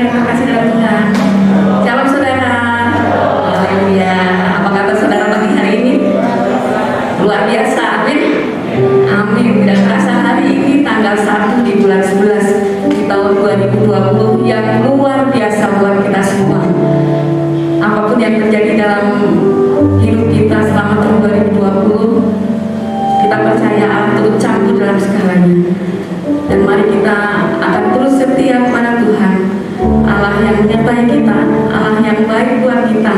yang terkasih dalam Tuhan. Shalom saudara. Haleluya. Apa kata saudara pagi hari ini? Luar biasa, amin. Amin. Tidak terasa hari ini tanggal 1 di bulan 11 di tahun 2020 yang luar biasa buat kita semua. Apapun yang terjadi dalam hidup kita selama tahun 2020, kita percaya Allah turut campur dalam segalanya. Dan mari kita akan terus setia kepada Tuhan, Allah yang menyertai kita, Allah yang baik buat kita,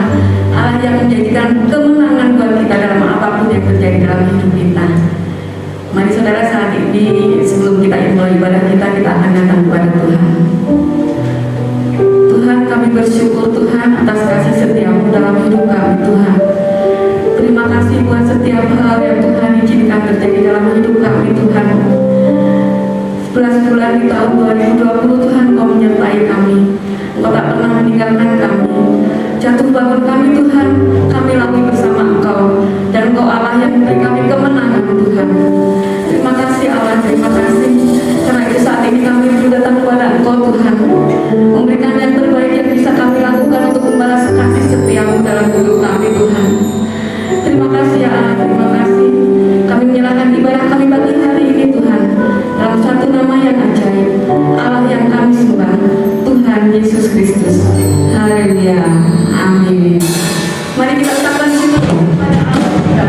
Allah yang menjadikan kemenangan buat kita dalam apapun yang terjadi dalam hidup kita. Mari saudara, saat ini sebelum kita mulai ibadah kita akan datang kepada Tuhan. Tuhan, kami bersyukur Tuhan atas kasih setiamu dalam hidup kami Tuhan. Terima kasih buat setiap hal yang Tuhan izinkan terjadi dalam hidup kami Tuhan. 11 bulan di tahun 2020 Tuhan, Kau menyertai kami. Engkau tak pernah meninggalkan kami. Jatuh bangun kami Tuhan, kami lalui bersama Engkau. Dan Engkau Allah yang memberi kami kemenangan Tuhan. Terima kasih Allah, terima kasih. Karena itu saat ini kami juga datang kepada Engkau Tuhan, memberikan yang terbaik yang bisa kami lakukan untuk membalas kasih setiamu dalam hidup kami Tuhan. Terima kasih ya Allah, terima kasih. Kami menyerahkan ibadah kami pagi hari ini Tuhan, dalam satu nama yang ajaib, Allah yang kami sembah, Tuhan Yesus Kristus. Haleluya, amin. Mari kita ucapkan syukur kepada Allah kita.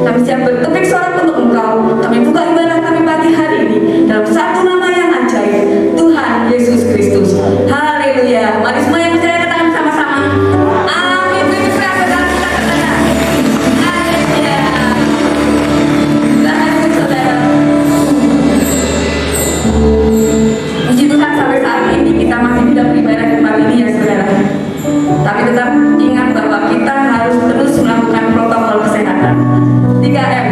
Kami siap bertepik sorak untuk Engkau. Kami buka ibadah kami pagi hari ini dalam satu nama yang ajaib, Tuhan Yesus Kristus. Haleluya. Mari semua yang percaya katakan sama-sama. Amin. Beri keras saudara kita katakan. Haleluya. Lanjut saudara. Puji Tuhan, sampai saat ini kita masih tidak beribadah di tempat ini ya saudara. Tapi tetap ingat bahwa kita harus terus melakukan protokol kesehatan. 3M,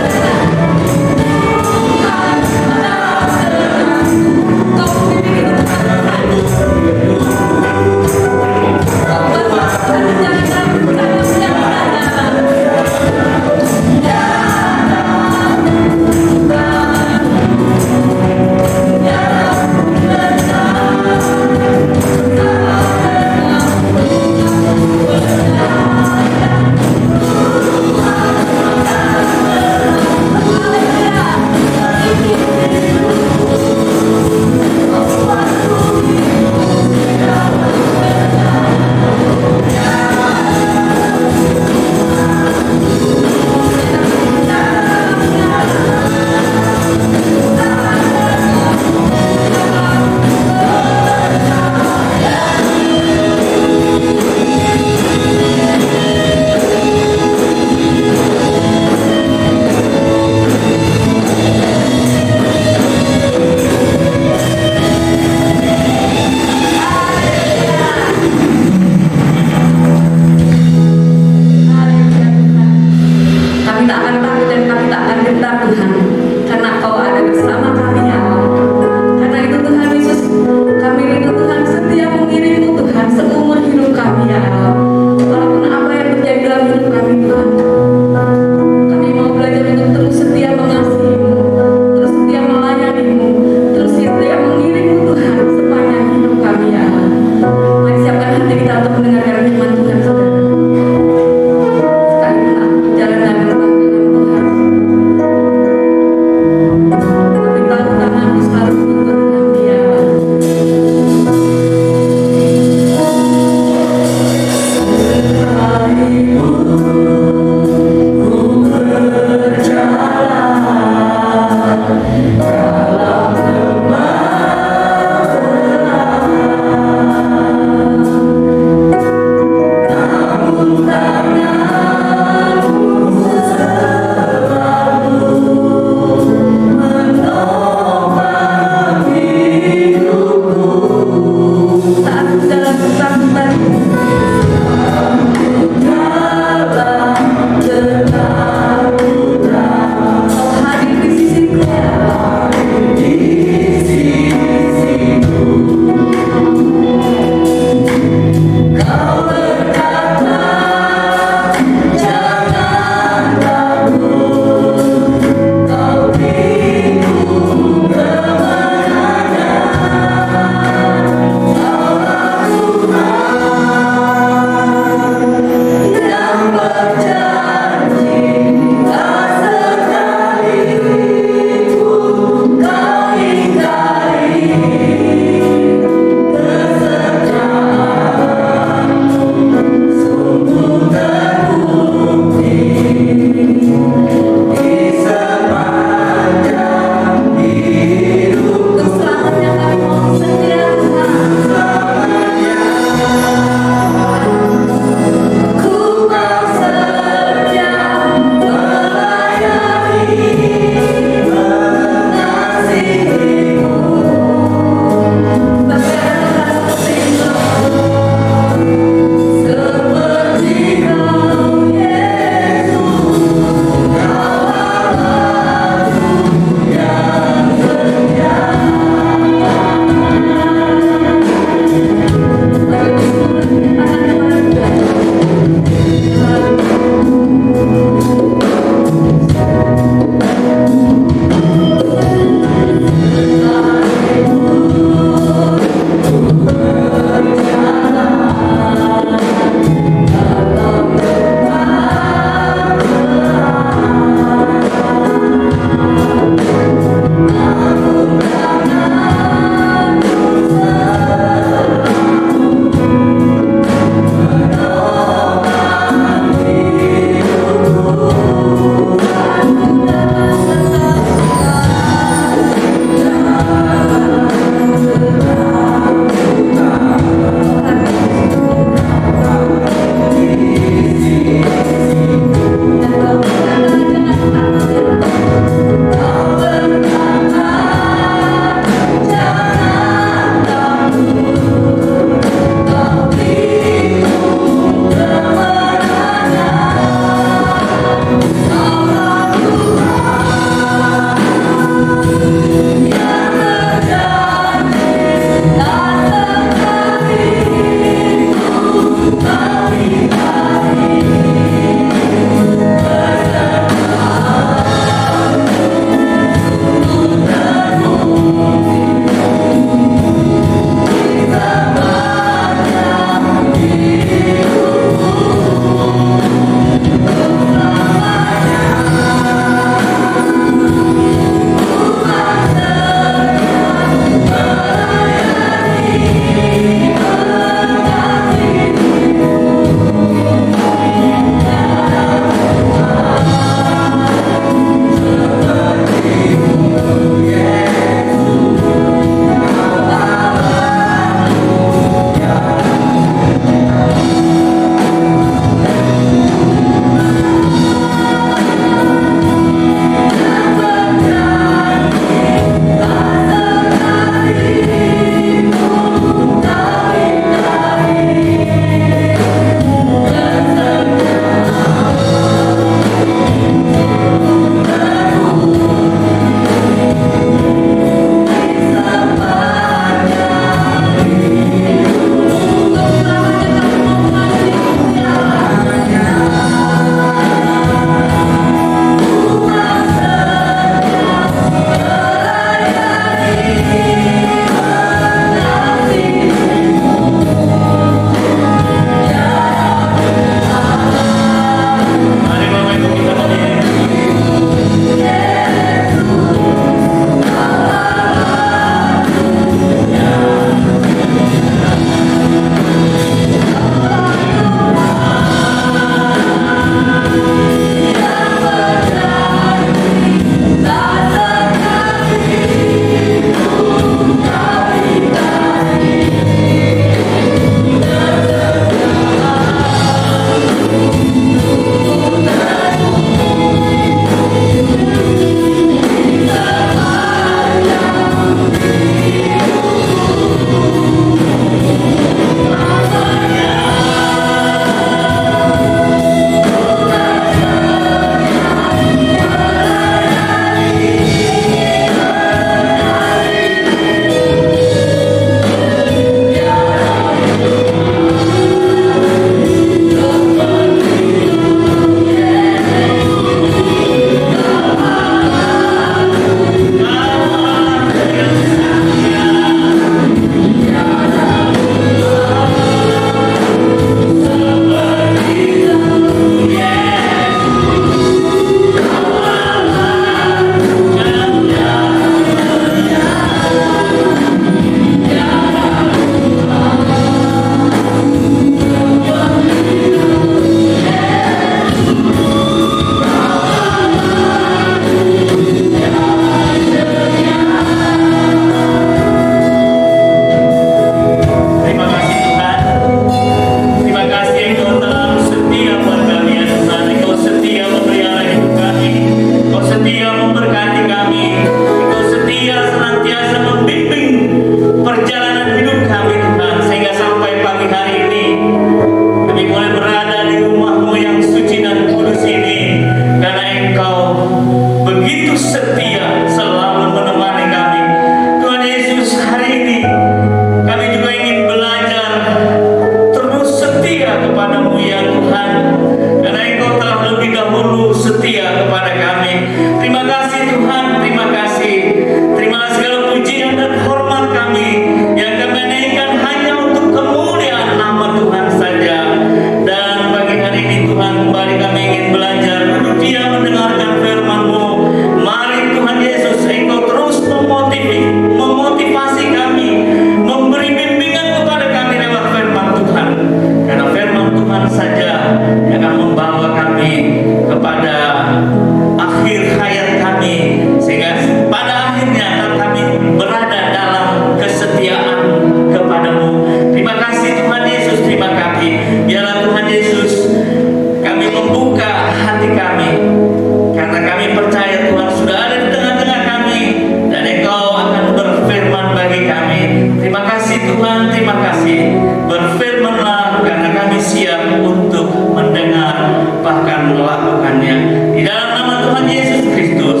Tuhan, terima kasih. Berfirman-Lah karena kami siap untuk mendengar bahkan melakukannya. Di dalam nama Tuhan Yesus Kristus,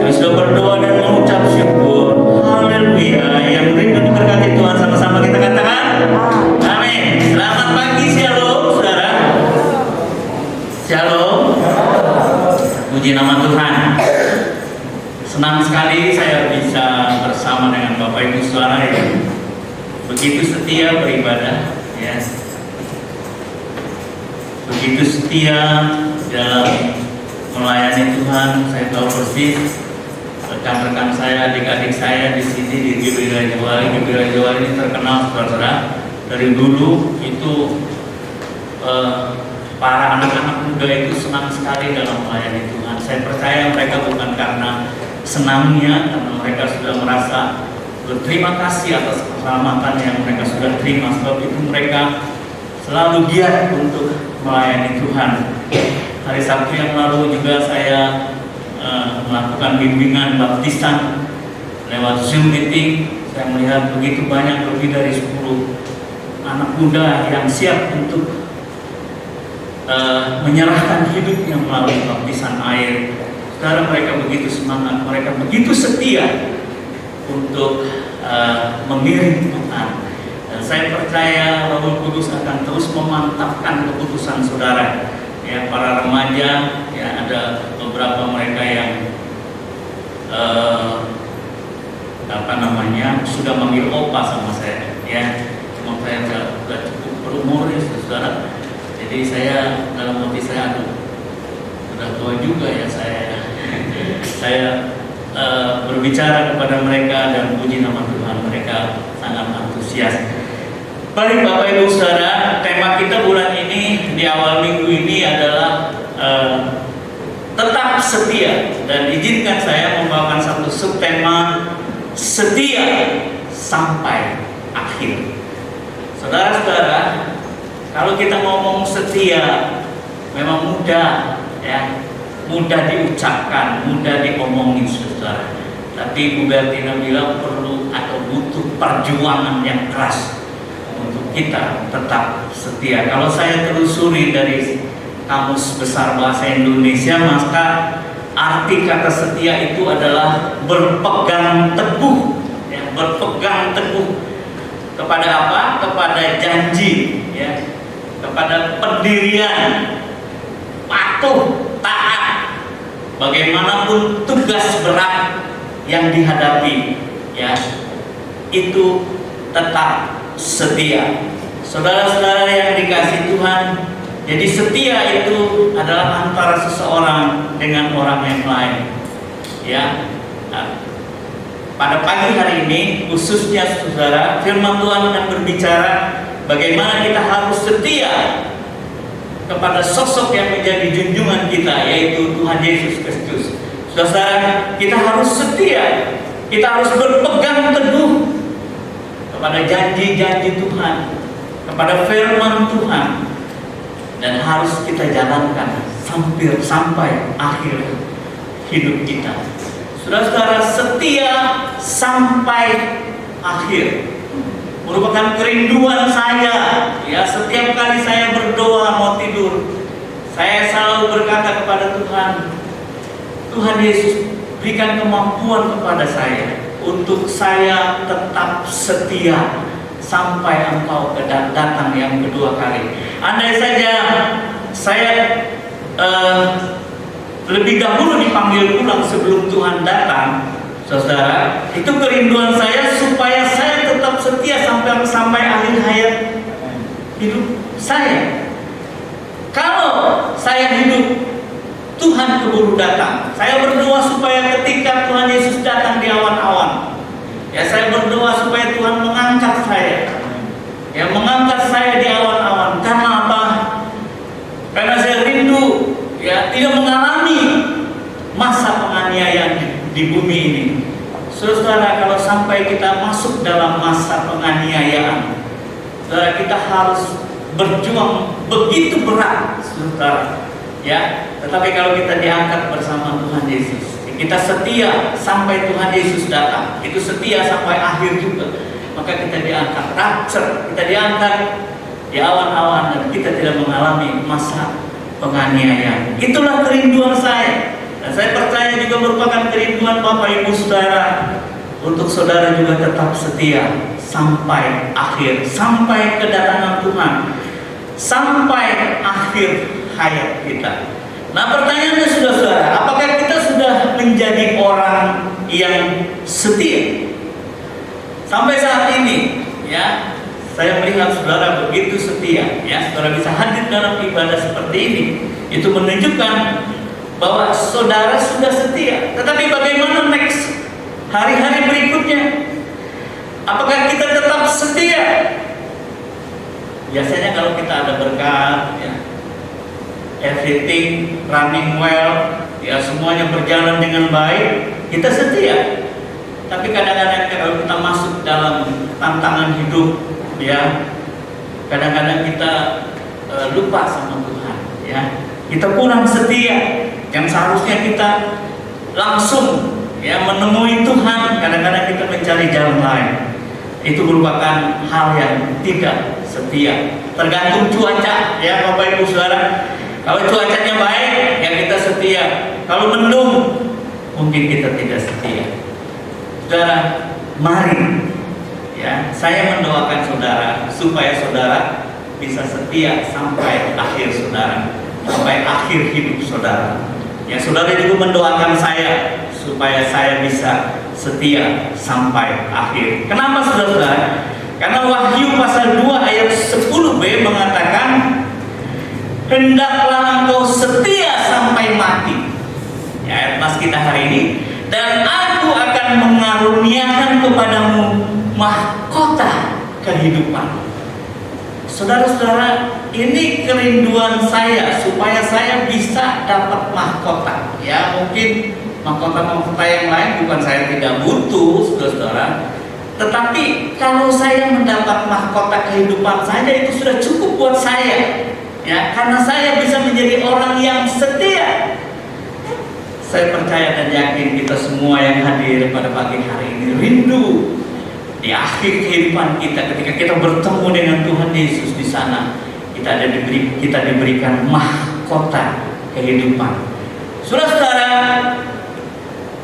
kami sudah berdoa dan mengucap syukur. Haleluya. Yang rindu diberkati Tuhan, sama-sama kita katakan amin. Selamat pagi, shalom saudara. Shalom. Puji nama Tuhan. Senang sekali saya bisa bersama dengan Bapak Ibu Saudara yang begitu setia beribadah, ya. Begitu setia dalam melayani Tuhan. Saya tahu persis rekan-rekan saya, adik-adik saya di sini di GBI Raja Wali. GBI Raja Wali ini terkenal, saudara. Dari dulu itu para anak-anak muda itu senang sekali dalam melayani Tuhan. Saya percaya mereka bukan karena senangnya, karena mereka sudah merasa berterima kasih atas keselamatan yang mereka sudah terima. Sebab itu mereka selalu giat untuk melayani Tuhan. Hari Sabtu yang lalu juga saya melakukan bimbingan baptisan lewat Zoom meeting. Saya melihat begitu banyak, lebih dari 10 anak muda yang siap untuk menyerahkan hidupnya melalui baptisan air. Sekarang mereka begitu semangat, mereka begitu setia untuk mengiring Tuhan. Dan saya percaya Roh Kudus akan terus memantapkan keputusan saudara. Ya, para remaja, ya, ada beberapa mereka yang sudah manggil opa sama saya. Ya, cuma saya sudah cukup berumur, ya, saudara. Jadi saya dalam hati saya, aduh, sudah tua juga ya saya berbicara kepada mereka dan puji nama Tuhan, mereka sangat antusias. Baik Bapak Ibu Saudara, tema kita bulan ini di awal minggu ini adalah tetap setia, dan izinkan saya membawakan satu subtema setia sampai akhir. Saudara-saudara, kalau kita ngomong setia memang mudah, ya, mudah diucapkan, mudah diomongin, saudara. Tapi Bu Bertina bilang perlu atau butuh perjuangan yang keras untuk kita tetap setia. Kalau saya telusuri dari Kamus Besar Bahasa Indonesia, maka arti kata setia itu adalah berpegang teguh, ya, berpegang teguh kepada apa? Kepada janji, ya, kepada pendirian, patuh, taat, bagaimanapun tugas berat yang dihadapi, ya, itu tetap setia. Saudara-saudara yang dikasihi Tuhan, jadi setia itu adalah antara seseorang dengan orang yang lain, ya. Nah, pada pagi hari ini khususnya saudara, firman Tuhan akan berbicara bagaimana kita harus setia kepada sosok yang menjadi junjungan kita, yaitu Tuhan Yesus Kristus. Saudara, kita harus setia, kita harus berpegang teguh kepada janji-janji Tuhan, kepada firman Tuhan, dan harus kita jalankan sampai akhir hidup kita. Saudara-saudara, setia sampai akhir merupakan kerinduan saya, ya. Setiap kali saya berdoa mau tidur, saya selalu berkata kepada Tuhan, Tuhan Yesus, berikan kemampuan kepada saya untuk saya tetap setia sampai Engkau datang yang kedua kali. Andai saja saya lebih dahulu dipanggil pulang sebelum Tuhan datang, saudara, itu kerinduan saya supaya saya tetap setia sampai akhir hayat hidup saya. Kalau saya hidup, Tuhan keburu datang. Saya berdoa supaya ketika Tuhan Yesus datang di awan-awan, ya, saya berdoa supaya Tuhan mengangkat saya, ya, mengangkat saya di awan-awan. Karena apa? Karena saya rindu, ya, tidak mengalami masa penganiayaan di bumi ini. Saudara, kalau sampai kita masuk dalam masa penganiayaan, saudara, kita harus berjuang begitu berat, saudara, ya. Tetapi kalau kita diangkat bersama Tuhan Yesus, kita setia sampai Tuhan Yesus datang, itu setia sampai akhir juga. maka kita diangkat rapture, kita diangkat di awan-awan dan kita tidak mengalami masa penganiayaan. Itulah kerinduan saya. Dan saya percaya juga merupakan kerinduan Bapak Ibu Saudara untuk saudara juga tetap setia sampai akhir, sampai kedatangan Tuhan, sampai akhir hayat kita. Nah, pertanyaannya saudara, apakah kita sudah menjadi orang yang setia? Sampai saat ini, ya, saya melihat saudara begitu setia, ya, saudara bisa hadir dalam ibadah seperti ini. Itu menunjukkan bahwa saudara sudah setia. Tetapi bagaimana next hari-hari berikutnya? Apakah kita tetap setia? Biasanya kalau kita ada berkat, ya, everything running well, ya, semuanya berjalan dengan baik, kita setia. Tapi kadang-kadang kalau kita masuk dalam tantangan hidup, ya, kadang-kadang kita lupa sama Tuhan, ya, kita kurang setia. Yang seharusnya kita langsung, ya, menemui Tuhan, kadang-kadang kita mencari jalan lain. Itu merupakan hal yang tidak setia. Tergantung cuaca, ya, Bapak Ibu Saudara. Kalau cuacanya baik, ya kita setia. Kalau mendung, mungkin kita tidak setia. Saudara, mari, ya, saya mendoakan saudara supaya saudara bisa setia sampai akhir saudara, sampai akhir hidup saudara. Ya, saudara juga mendoakan saya supaya saya bisa setia sampai akhir. Kenapa saudara? Karena Wahyu pasal 2 ayat 10b mengatakan, hendaklah engkau setia sampai mati. Ya, ayat mas kita hari ini. Dan aku akan mengaruniakan kepadamu mahkota kehidupan. Saudara-saudara, ini kerinduan saya supaya saya bisa dapat mahkota. Ya, mungkin mahkota-mahkota yang lain bukan saya tidak butuh, saudara-saudara. Tetapi kalau saya mendapat mahkota kehidupan saja itu sudah cukup buat saya. Ya, karena saya bisa menjadi orang yang setia. Saya percaya dan yakin kita semua yang hadir pada pagi hari ini rindu di akhir kehidupan kita, ketika kita bertemu dengan Tuhan Yesus di sana, kita diberikan mahkota kehidupan. Saudara-saudara,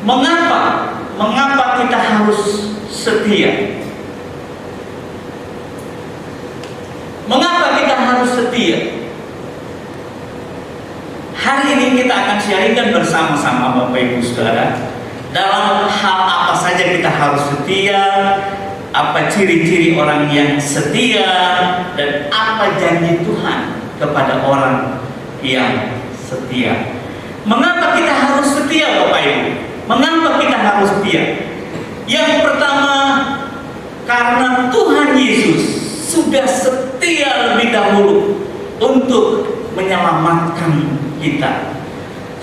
mengapa kita harus setia? Mengapa kita harus setia? Hari ini kita akan sharingkan bersama-sama Bapak Ibu Saudara dalam hal apa saja kita harus setia, apa ciri-ciri orang yang setia, dan apa janji Tuhan kepada orang yang setia. Mengapa kita harus setia Bapak Ibu? Mengapa kita harus setia? Yang pertama, karena Tuhan Yesus sudah setia lebih dahulu untuk menyelamatkan kita.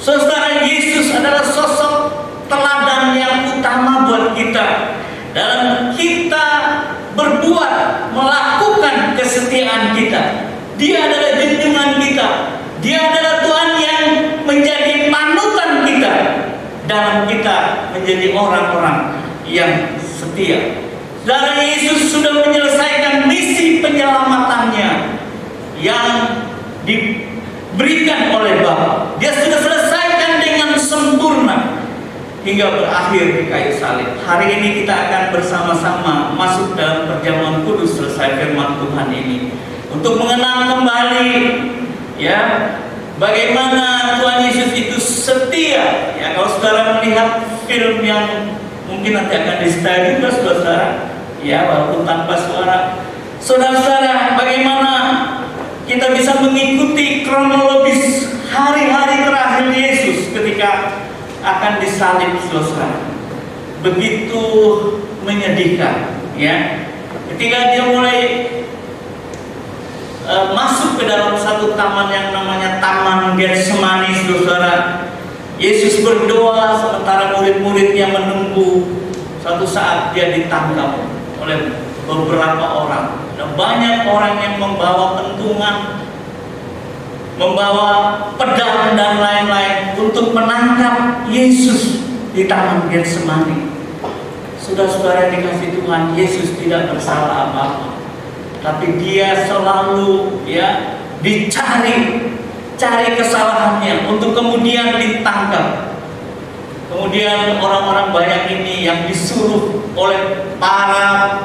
Saudara, Yesus adalah sosok teladan yang utama buat kita dalam kita berbuat, melakukan kesetiaan kita. Dia adalah junjungan kita. Dia adalah Tuhan yang menjadi panutan kita dalam kita menjadi orang-orang yang setia. Saudara, Yesus sudah menyelesaikan misi penyelamatannya yang diberikan oleh Bapa. Dia sudah selesaikan dengan sempurna hingga berakhir di kayu salib. Hari ini kita akan bersama-sama masuk dalam perjamuan kudus selesai firman Tuhan ini untuk mengenang kembali, ya, bagaimana Tuhan Yesus itu setia. Ya, kalau saudara melihat film yang mungkin nanti akan disetel juga saudara, ya, walaupun tanpa suara. Saudara-saudara, bagaimana kita bisa mengikuti kronologis hari-hari terakhir Yesus ketika akan disalib selesai. Begitu menyedihkan, ya. Ketika dia mulai masuk ke dalam satu taman yang namanya Taman Getsemani, saudara, Yesus berdoa sementara murid-muridnya menunggu. Suatu saat dia ditangkap oleh beberapa orang. Dan banyak orang yang membawa pentungan, membawa pedang dan lain-lain untuk menangkap Yesus di Taman Getsemani. Saudara-saudara yang dikasihi Tuhan, Yesus tidak bersalah apa-apa, tapi dia selalu cari kesalahannya untuk kemudian ditangkap. Kemudian orang-orang banyak ini yang disuruh oleh para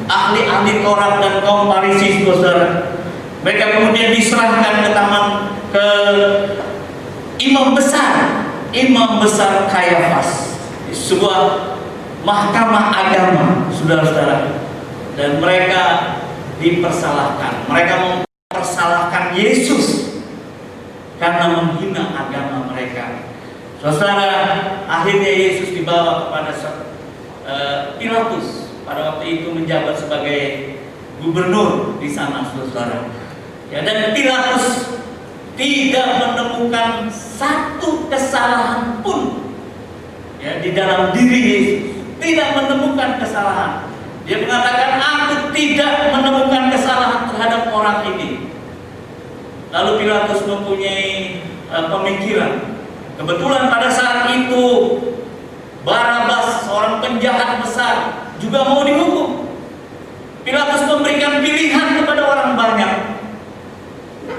ahli-ahli Taurat dan kaum Farisi, saudara. Mereka kemudian diserahkan ke imam besar Kayafas, sebuah mahkamah agama, saudara-saudara. Dan mereka dipersalahkan. Mereka mempersalahkan Yesus karena menghina agama mereka. Saudara, akhirnya Yesus dibawa kepada Pilatus. Pada waktu itu menjabat sebagai gubernur di sana, saudara. Dan Pilatus tidak menemukan satu kesalahan pun di dalam diri Yesus. Tidak menemukan kesalahan. Dia mengatakan, aku tidak menemukan kesalahan terhadap orang ini. Lalu Pilatus mempunyai pemikiran. Kebetulan pada saat itu Barabas, seorang penjahat besar, juga mau dihukum. Pilatus memberikan pilihan kepada orang banyak.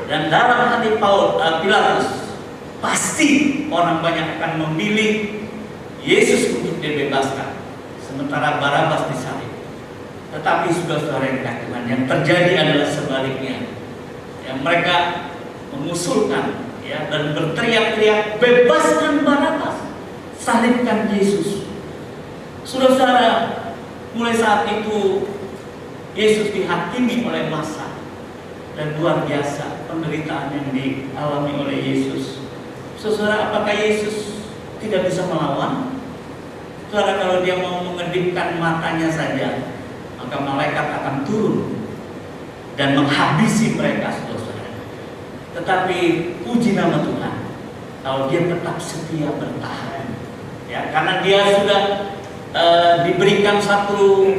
Dan dalam hati Pilatus, pasti orang banyak akan memilih Yesus untuk dibebaskan, sementara Barabas disalib. Tetapi saudara yang dikasihi Tuhan, yang terjadi adalah sebaliknya. Mereka mengusulkan dan berteriak-teriak, bebaskan Barabas, salibkan Yesus. Saudara, mulai saat itu Yesus dihakimi oleh massa, dan luar biasa penderitaan yang dialami oleh Yesus. Saudara, apakah Yesus tidak bisa melawan? Saudara, kalau dia mau mengedipkan matanya saja, maka malaikat akan turun dan menghabisi mereka, saudara. Tetapi puji nama Tuhan, kalau dia tetap setia bertahan, karena dia sudah diberikan satu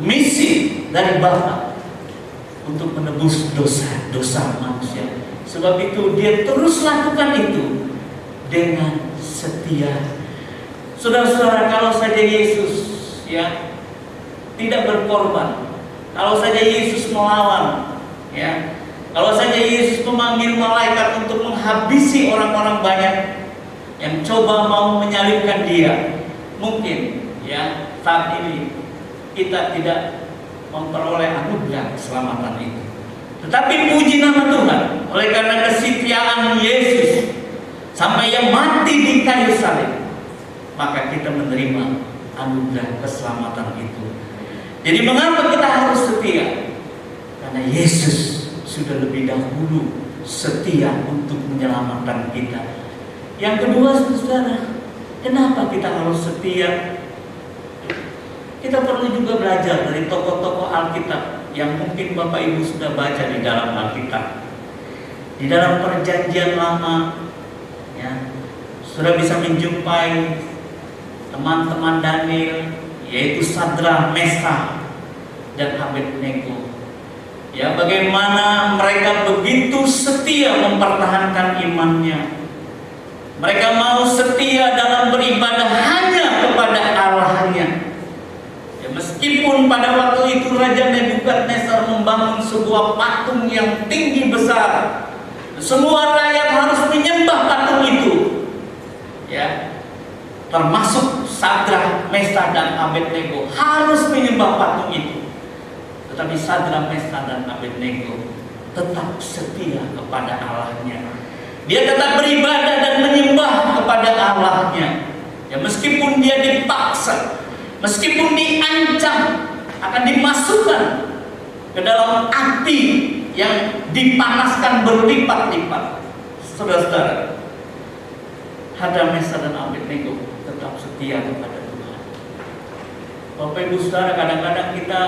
misi dari Bapa untuk menebus dosa manusia. Sebab itu dia terus lakukan itu dengan setia. Saudara-saudara, kalau saja Yesus tidak berkorban, kalau saja Yesus melawan, kalau saja Yesus memanggil malaikat untuk menghabisi orang-orang banyak yang coba mau menyalibkan dia, mungkin saat ini kita tidak memperoleh anugerah keselamatan itu. Tetapi puji nama Tuhan, oleh karena kesetiaan Yesus sampai yang mati di kayu salib, maka kita menerima anugerah keselamatan itu. Jadi mengapa kita harus setia? Karena Yesus sudah lebih dahulu setia untuk menyelamatkan kita. Yang kedua, saudara, kenapa kita harus setia? Kita perlu juga belajar dari tokoh-tokoh Alkitab yang mungkin Bapak Ibu sudah baca di dalam Alkitab. Di dalam Perjanjian Lama, sudah bisa menjumpai teman-teman Daniel, yaitu Sadrak, Meshach, dan Abednego. Bagaimana mereka begitu setia mempertahankan imannya. Mereka mau setia dalam beribadah hanya kepada Allahnya. Meskipun pada waktu itu Raja Nebukadnezar membangun sebuah patung yang tinggi besar, semua rakyat harus menyembah patung itu, termasuk Sadrak, Meshach, dan Abednego harus menyembah patung itu. Tetapi Sadrak, Meshach, dan Abednego tetap setia kepada Allahnya. Dia tetap beribadah dan menyembah kepada Allahnya. Meskipun dia dipaksa, meskipun diancam akan dimasukkan ke dalam api yang dipanaskan berlipat-lipat. Saudara-saudara, Sadrak, Meshach, dan Abednego tetap setia kepada Tuhan. Bapak Ibu Saudara, kadang-kadang kita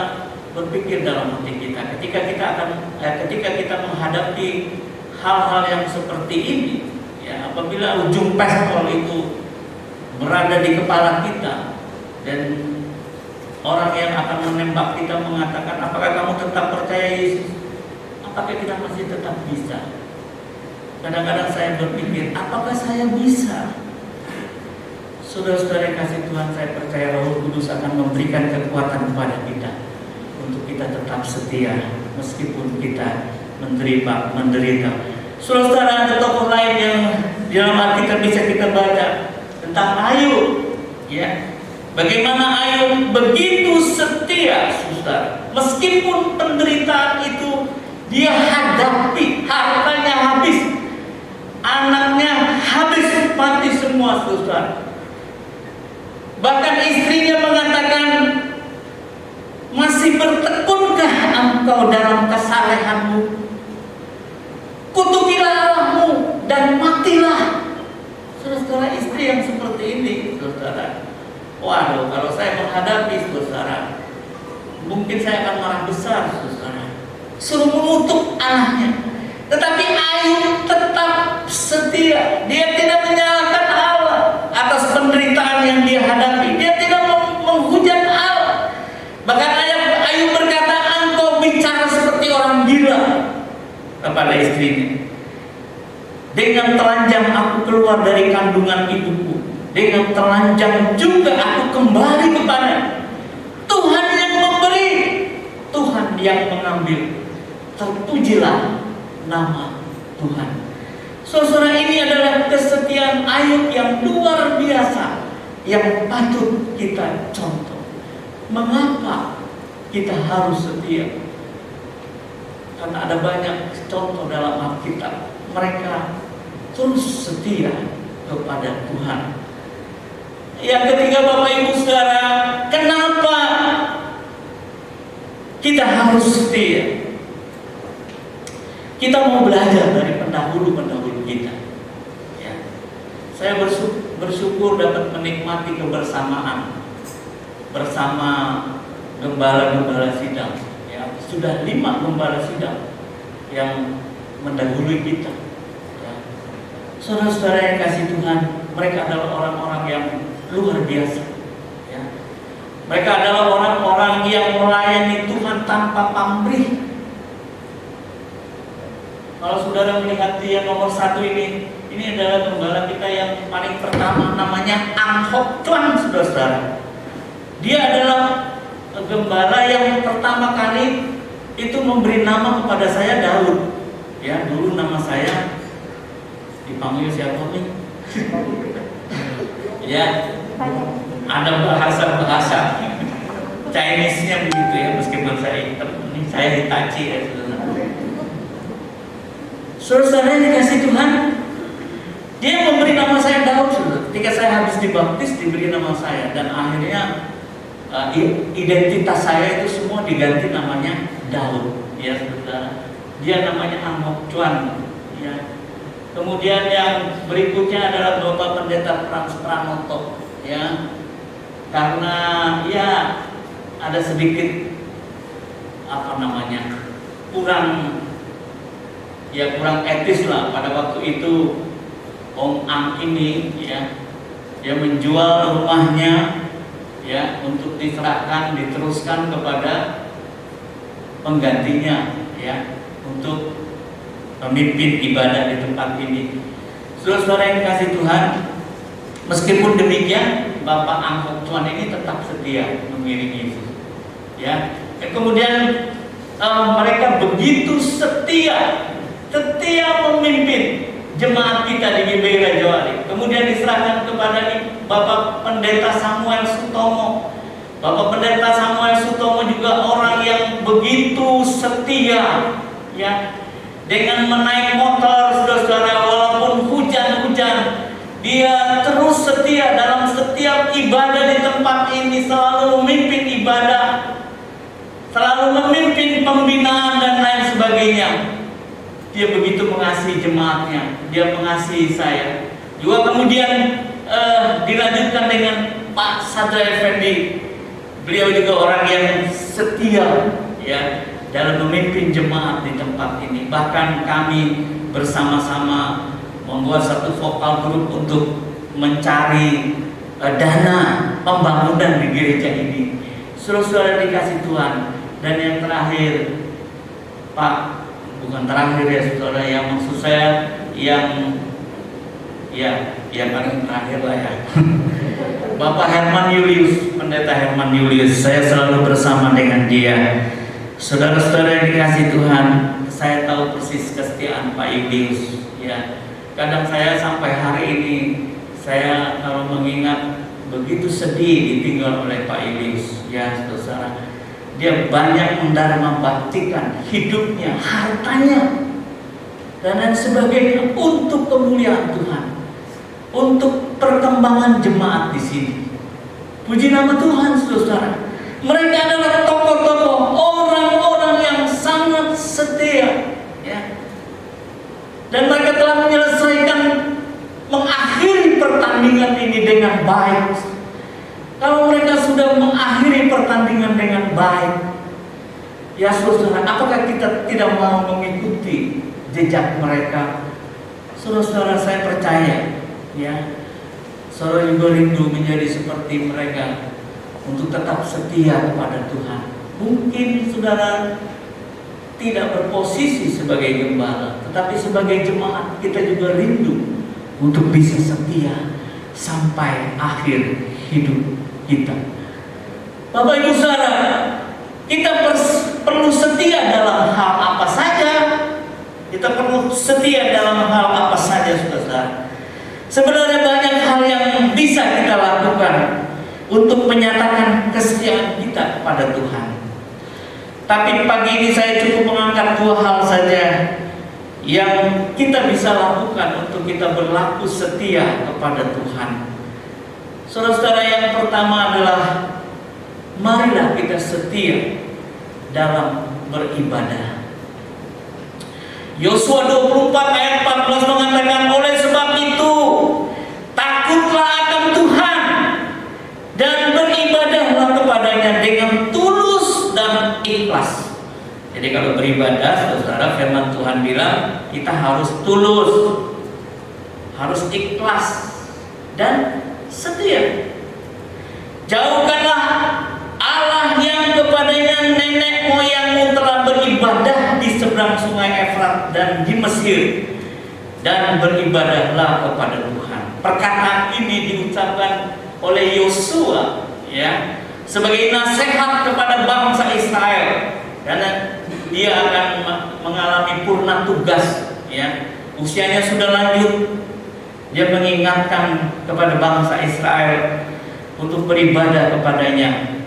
berpikir dalam hati kita, ketika kita menghadapi hal-hal yang seperti ini, apabila ujung pistol itu berada di kepala kita dan orang yang akan menembak kita mengatakan, apakah kamu tetap percaya Yesus? Apakah kita masih tetap bisa? Kadang-kadang saya berpikir, apakah saya bisa? Saudara-saudara yang kasih Tuhan, saya percaya Roh Kudus akan memberikan kekuatan kepada kita untuk kita tetap setia meskipun kita menderita. Saudara-saudara, ada tokoh lain yang di dalam Alkitab bisa kita baca tentang Ayub, ya. Bagaimana Ayub begitu setia, saudara. Meskipun penderitaan itu dia hadapi, hartanya habis, anaknya habis, mati semua, saudara. Bahkan istrinya mengatakan, masih bertekunkah engkau dalam kesalehanmu? Kutukilah Allahmu dan matilah. Saudara, istri yang seperti ini, saudara. Waduh, kalau saya menghadapi, saudara, mungkin saya akan marah besar, saudara. Suruh mengutuk anaknya. Tetapi Ayub tetap setia. Dia tidak menyalahkan Allah atas penderitaan yang dia hadapi. Dia tidak menghujat Allah. Bahkan Ayub berkata, engkau bicara seperti orang gila kepada istrinya. Dengan telanjang aku keluar dari kandungan ibuku, dengan telanjang juga aku kembali kepada Tuhan yang memberi, Tuhan yang mengambil. Terpujilah nama Tuhan. Saudara, ini adalah kesetiaan Ayub yang luar biasa, yang patut kita contoh. Mengapa kita harus setia? Karena ada banyak contoh dalam Alkitab, mereka terus setia kepada Tuhan. Yang ketiga, Bapak Ibu Saudara, kenapa kita harus setia? Kita mau belajar dari pendahulu-pendahulu kita. Ya. Saya bersyukur dapat menikmati kebersamaan bersama gembala-gembala sidang. Ya, sudah 5 gembala sidang yang mendahului kita. Ya. Saudara-saudara yang kasih Tuhan, mereka adalah orang-orang yang luar biasa. Ya. Mereka adalah orang-orang yang melayani Tuhan tanpa pamrih. Kalau saudara melihat dia nomor 1 ini adalah gembala kita yang paling pertama, namanya Ang Hock Chuan, saudara-saudara. Dia adalah gembala yang pertama kali itu memberi nama kepada saya Daud. Ya, dulu nama saya dipanggil siapa nih? Ya, ada bahasa Chinese-nya begitu ya, meskipun saya Hitachi ya, saudara. Saudara yang dikasih Tuhan, dia memberi nama saya Daud. Ketika saya habis dibaptis, diberi nama saya, dan akhirnya identitas saya itu semua diganti namanya Daud. Ya, saudara. Dia namanya Ang Hock Chuan. Ya. Kemudian yang berikutnya adalah Bapak Pendeta Frans Pranoto. Ya, karena ya ada sedikit kurang etis lah pada waktu itu. Om Ang ini ya, dia menjual rumahnya ya untuk diteruskan kepada penggantinya ya, untuk memimpin ibadah di tempat ini. Saudara yang kasih Tuhan, meskipun demikian Bapak Ang Hock Chuan ini tetap setia mengiringi Yesus. Ya, dan kemudian mereka begitu setia memimpin jemaat kita di GBI Raja Wali. Kemudian diserahkan kepada Bapak Pendeta Samuel Sutomo. Bapak Pendeta Samuel Sutomo juga orang yang begitu setia, ya, dengan menaik motor, saudara-saudara, walaupun hujan-hujan, dia terus setia dalam setiap ibadah di tempat ini, selalu memimpin ibadah, selalu memimpin pembinaan dan lain sebagainya. Dia begitu mengasihi jemaatnya, dia mengasihi saya. Juga kemudian dilanjutkan dengan Pak Sadra Effendi. Beliau juga orang yang setia ya dalam memimpin jemaat di tempat ini. Bahkan kami bersama-sama membuat satu vokal grup untuk mencari dana pembangunan di gereja ini. Saudara-saudara dikasih Tuhan. Dan yang terakhir, Pak, bukan terakhir ya saudara, yang maksud saya yang paling terakhir lah ya. Bapak Herman Julius, Pendeta Herman Julius, saya selalu bersama dengan dia. Saudara-saudara yang dikasih Tuhan, saya tahu persis kesetiaan Pak Julius. Ya, kadang saya sampai hari ini, saya kalau mengingat begitu sedih ditinggal oleh Pak Julius. Ya, saudara, dia banyak mendharma baktikan hidupnya, hartanya, dan lain sebagainya untuk kemuliaan Tuhan, untuk perkembangan jemaat di sini. Puji nama Tuhan, saudara. Mereka adalah tokoh-tokoh, orang-orang yang sangat setia, ya. Dan mereka telah menyelesaikan, mengakhiri pertandingan ini dengan baik. Kalau mereka sudah mengakhiri pertandingan dengan baik, ya saudara, apakah kita tidak mau mengikuti jejak mereka? Saudara-saudara, saya percaya, ya, saudara juga rindu menjadi seperti mereka untuk tetap setia kepada Tuhan. Mungkin saudara tidak berposisi sebagai gembala, tetapi sebagai jemaat kita juga rindu untuk bisa setia sampai akhir hidup kita. Bapak Ibu saudara, kita perlu setia dalam hal apa saja. Kita perlu setia dalam hal apa saja, saudara. Sebenarnya banyak hal yang bisa kita lakukan untuk menyatakan kesetiaan kita kepada Tuhan. Tapi pagi ini saya cukup mengangkat dua hal saja yang kita bisa lakukan untuk kita berlaku setia kepada Tuhan. Saudara-saudara, yang pertama adalah marilah kita setia dalam beribadah. Yosua 24 ayat 14 mengatakan, oleh sebab itu takutlah akan Tuhan dan beribadahlah kepadanya dengan tulus dan ikhlas. Jadi kalau beribadah, saudara, firman Tuhan bilang kita harus tulus, harus ikhlas dan setia. Jauhkanlah Allah yang kepadanya nenek moyangmu telah beribadah di seberang sungai Efrat dan di Mesir, dan beribadahlah kepada Tuhan. Perkataan ini diucapkan oleh Yosua, ya, sebagai nasihat kepada bangsa Israel, karena dia akan mengalami purna tugas, ya, usianya sudah lanjut. Dia mengingatkan kepada bangsa Israel untuk beribadah kepadanya,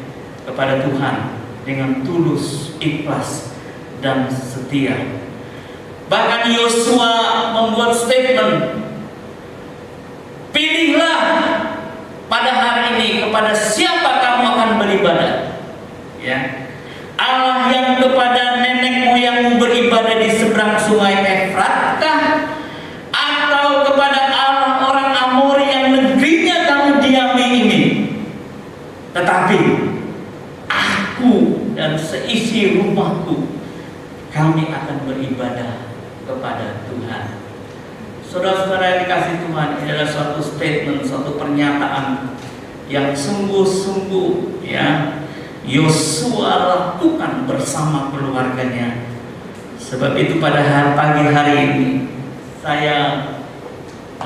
kepada Tuhan dengan tulus, ikhlas dan setia. Bahkan Yosua membuat statement, pilihlah pada hari ini kepada siapa kamu akan beribadah, ya. Allah yang kepada nenek moyangmu beribadah di seberang sungai Efratkah, atau kepada Allah orang Amori yang negerinya kamu diami ini? Tetapi aku dan seisi rumahku, kami akan beribadah kepada Tuhan. Saudara-saudara yang dikasih Tuhan, ini adalah suatu statement, suatu pernyataan yang sungguh-sungguh, ya, Yosua lakukan bersama keluarganya. Sebab itu pada pagi hari ini saya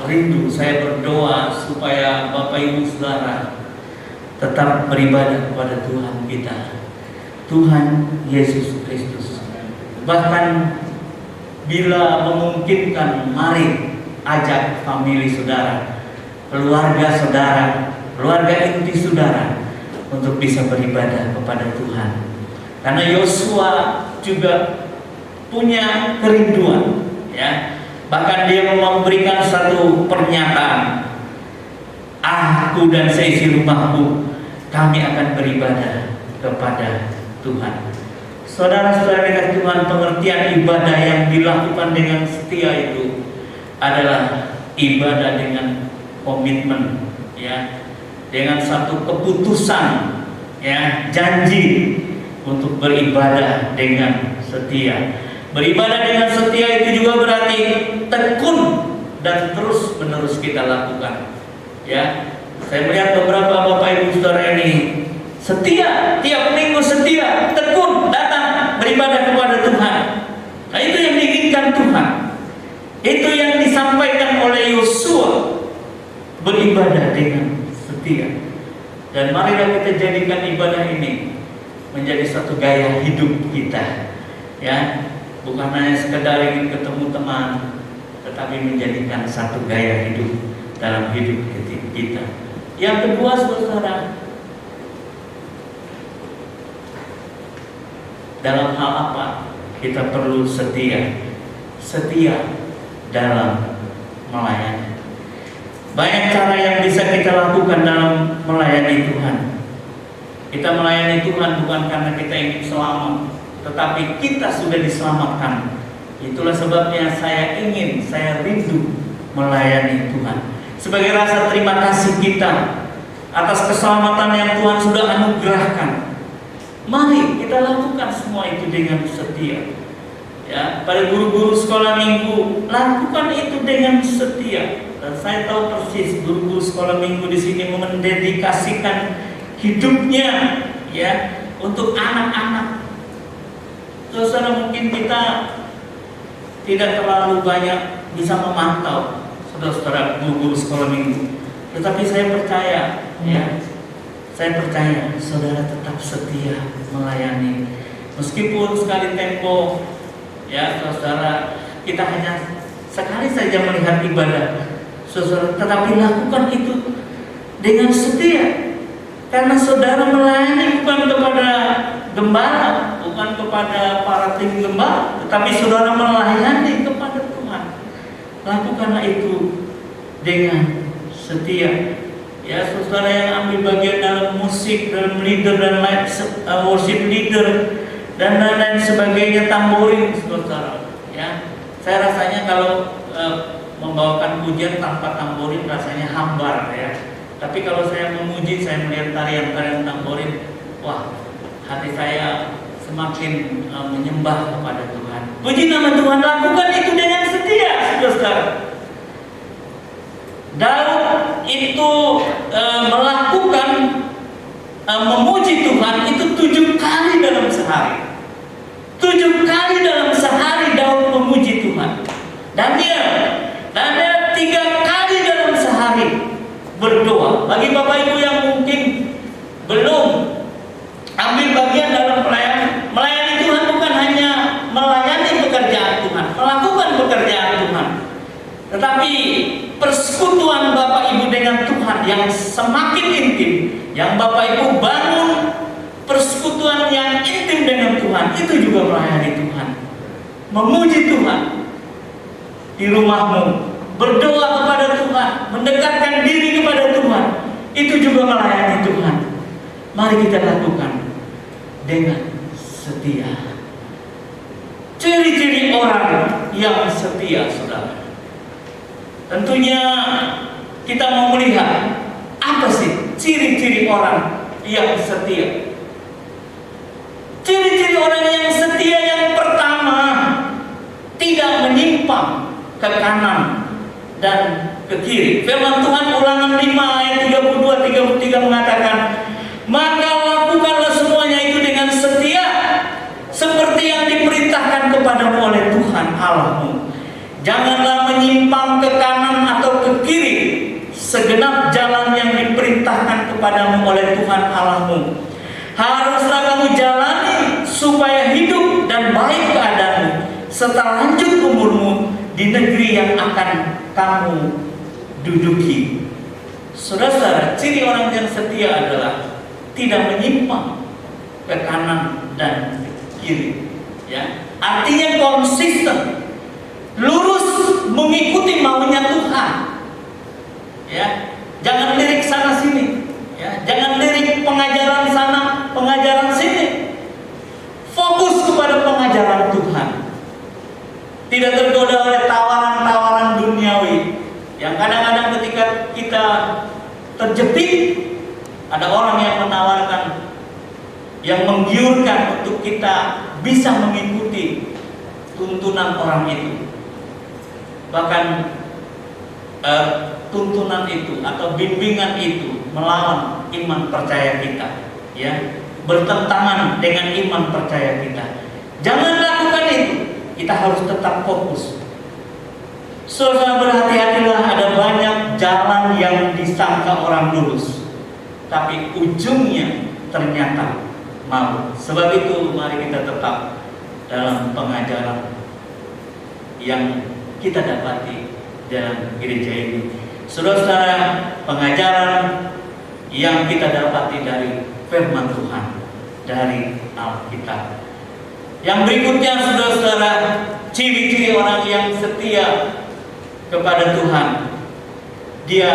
rindu, saya berdoa supaya Bapak Ibu Saudara tetap beribadah kepada Tuhan kita, Tuhan Yesus Kristus. Bahkan bila memungkinkan, mari ajak famili saudara, keluarga saudara, keluarga inti saudara untuk bisa beribadah kepada Tuhan. Karena Yosua juga punya kerinduan, ya. Bahkan dia memberikan satu pernyataan, aku dan seisi rumahku, kami akan beribadah kepada Tuhan. Saudara-saudara dengan Tuhan, pengertian ibadah yang dilakukan dengan setia itu adalah ibadah dengan komitmen, ya, dengan satu keputusan, ya, janji untuk beribadah dengan setia. Beribadah dengan setia itu juga berarti tekun dan terus menerus kita lakukan, ya. Saya melihat beberapa Bapak Ibu Saudara ini setia, tiap minggu setia, tekun datang beribadah kepada Tuhan. Nah, itu yang diinginkan Tuhan. Itu yang disampaikan oleh Yosua, beribadah dengan setia. Dan marilah kita jadikan ibadah ini menjadi satu gaya hidup kita, ya, bukan hanya sekedar ingin ketemu teman, tetapi menjadikan satu gaya hidup dalam hidup kita. Yang kedua, saudara, dalam hal apa kita perlu setia? Setia dalam melayani. Banyak cara yang bisa kita lakukan dalam melayani Tuhan. Kita melayani Tuhan bukan karena kita ingin selamat, tetapi kita sudah diselamatkan. Itulah sebabnya saya rindu melayani Tuhan. Sebagai rasa terima kasih kita atas keselamatan yang Tuhan sudah anugerahkan, mari kita lakukan semua itu dengan setia. Ya, pada guru-guru sekolah minggu, lakukan itu dengan setia. Dan saya tahu persis guru-guru sekolah minggu di sini mendedikasikan hidupnya, ya, untuk anak-anak. Saudara, mungkin kita tidak terlalu banyak bisa memantau saudara-saudara guru-guru sekolah minggu, tetapi saya percaya, ya, saya percaya saudara tetap setia melayani, meskipun sekali tempo, ya, saudara, kita hanya sekali saja melihat ibadah, saudara, tetapi lakukan itu dengan setia, karena saudara melayani bukan kepada gembala, bukan kepada para tim gembala, tetapi saudara melayani kepada Tuhan. Lakukanlah itu dengan setia. Ya, saudara yang ambil bagian dalam musik, dalam leader dan lain, worship leader dan lain-lain sebagainya, tamborin, saudara. Ya, saya rasanya kalau membawakan pujian tanpa tamborin rasanya hambar, ya. Tapi kalau saya memuji, saya melihat tarian-tarian tamborin, wah, hati saya semakin menyembah kepada Tuhan. Puji nama Tuhan, lakukan itu dengan setia, saudara. Daud itu melakukan memuji Tuhan itu 7 kali dalam sehari. 7 kali dalam sehari Daud memuji Tuhan. Daniel 3 kali dalam sehari berdoa. Bagi Bapak Ibu yang mungkin belum ambil bagian dalam melayani Tuhan, bukan hanya melayani pekerjaan Tuhan, melakukan pekerjaan Tuhan, tetapi persekutuan Bapak Ibu dengan Tuhan yang semakin intim, yang Bapak Ibu bangun persekutuan yang intim dengan Tuhan, itu juga melayani Tuhan. Memuji Tuhan di rumahmu, berdoa kepada Tuhan, mendekatkan diri kepada Tuhan, itu juga melayani Tuhan. Mari kita lakukan dengan setia. Ciri-ciri orang yang setia, saudara. Tentunya kita mau melihat apa sih ciri-ciri orang yang setia. Ciri-ciri orang yang setia yang pertama, tidak menyimpang ke kanan dan ke kiri. Firman Tuhan Ulangan 5 ayat 32-33 mengatakan, maka lakukanlah semuanya itu dengan setia, seperti yang diperintahkan kepadamu oleh Tuhan Allahmu. Janganlah menyimpang ke kanan atau ke kiri segenap jalan yang diperintahkan kepadamu oleh Tuhan Allahmu. Haruslah kamu jalani supaya hidup dan baik keadaanmu serta lanjut umurmu di negeri yang akan kamu duduki. Saudara-saudara, ciri orang yang setia adalah tidak menyimpang ke kanan dan kiri. Ya, artinya konsisten, lurus mengikuti maunya Tuhan. Ya, jangan lirik sana sini. Ya, jangan lirik pengajaran sana, pengajaran sini. Fokus kepada pengajaran Tuhan. Tidak tergoda oleh tawaran-tawaran duniawi yang kadang-kadang ketika kita terjepit, ada orang yang menawarkan, yang menggiurkan untuk kita bisa mengikuti tuntunan orang itu. Bahkan tuntunan itu atau bimbingan itu melawan iman percaya kita, ya, bertentangan dengan iman percaya kita. Jangan lakukan itu. Kita harus tetap fokus. Saudara, berhati-hatilah, ada banyak jalan yang disangka orang lurus, tapi ujungnya ternyata maut. Sebab itu mari kita tetap dalam pengajaran yang kita dapati dalam gereja ini. Saudara-saudara, pengajaran yang kita dapati dari firman Tuhan, dari Alkitab. Yang berikutnya, saudara-saudara, ciri-ciri orang yang setia kepada Tuhan, dia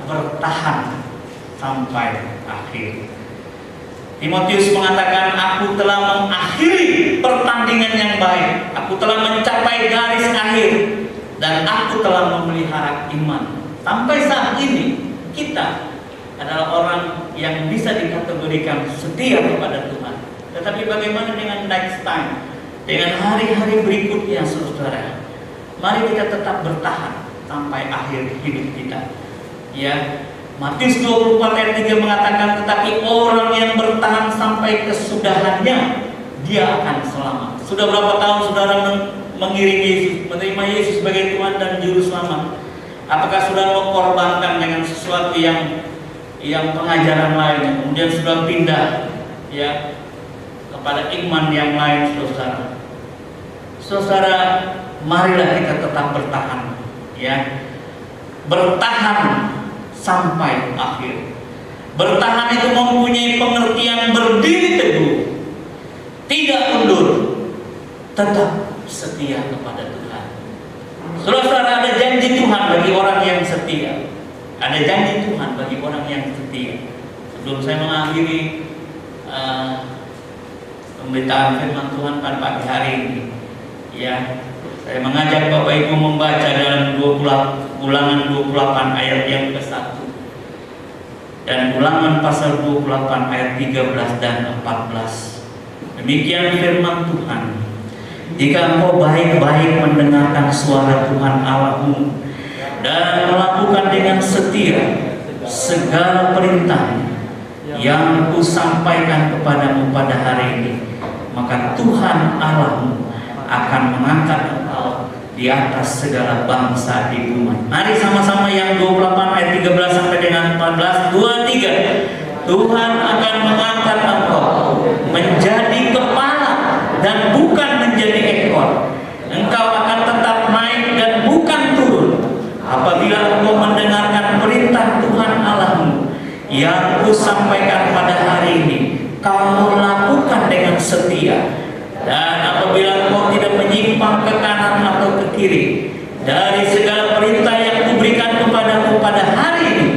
bertahan sampai akhir. Timotius mengatakan, aku telah mengakhiri pertandingan yang baik, aku telah mencapai garis akhir, dan aku telah memelihara iman. Sampai saat ini kita adalah orang yang bisa dikategorikan setia kepada Tuhan. Tetapi bagaimana dengan next time, dengan hari-hari berikutnya, saudara? Mari kita tetap bertahan sampai akhir hidup kita. Ya, Matius 24 ayat 3 mengatakan, tetapi orang yang bertahan sampai kesudahannya, dia akan selamat. Sudah berapa tahun saudara mengiring Yesus, menerima Yesus sebagai Tuhan dan Juru Selamat? Apakah saudara mengorbankan dengan sesuatu yang pengajaran lain, kemudian sudah pindah ya kepada iman yang lain, saudara? Saudara, marilah kita tetap bertahan, ya, bertahan sampai akhir. Bertahan itu mempunyai pengertian berdiri teguh, tidak mundur, tetap setia kepada Tuhan. Saudara, ada janji Tuhan bagi orang yang setia. Ada janji Tuhan bagi orang yang setia. Sebelum saya mengakhiri pemberitaan firman Tuhan pada pagi hari ini, ya, saya mengajak Bapak Ibu membaca dalam Ulangan 28 ayat yang ke-1 dan Ulangan pasal 28 ayat 13 dan 14. Demikian firman Tuhan. Jika engkau baik-baik mendengarkan suara Tuhan Allahmu dan melakukan dengan setia segala perintah yang kusampaikan kepadamu pada hari ini, maka Tuhan Allahmu akan mengangkat engkau di atas segala bangsa di bumi. Mari sama-sama yang 28 ayat 13 sampai dengan 14. 2, 3. Tuhan akan mengangkat engkau menjadi kepala dan bukan menjadi ekor. Engkau akan tetap naik dan bukan turun. Apabila engkau mendengarkan perintah Tuhan Allahmu yang kusampaikan pada hari ini, kamu lakukan dengan setia. Dan apabila engkau tidak menyimpang ke kanan atau ke kiri dari segala perintah yang kuberikan kepadamu pada hari ini,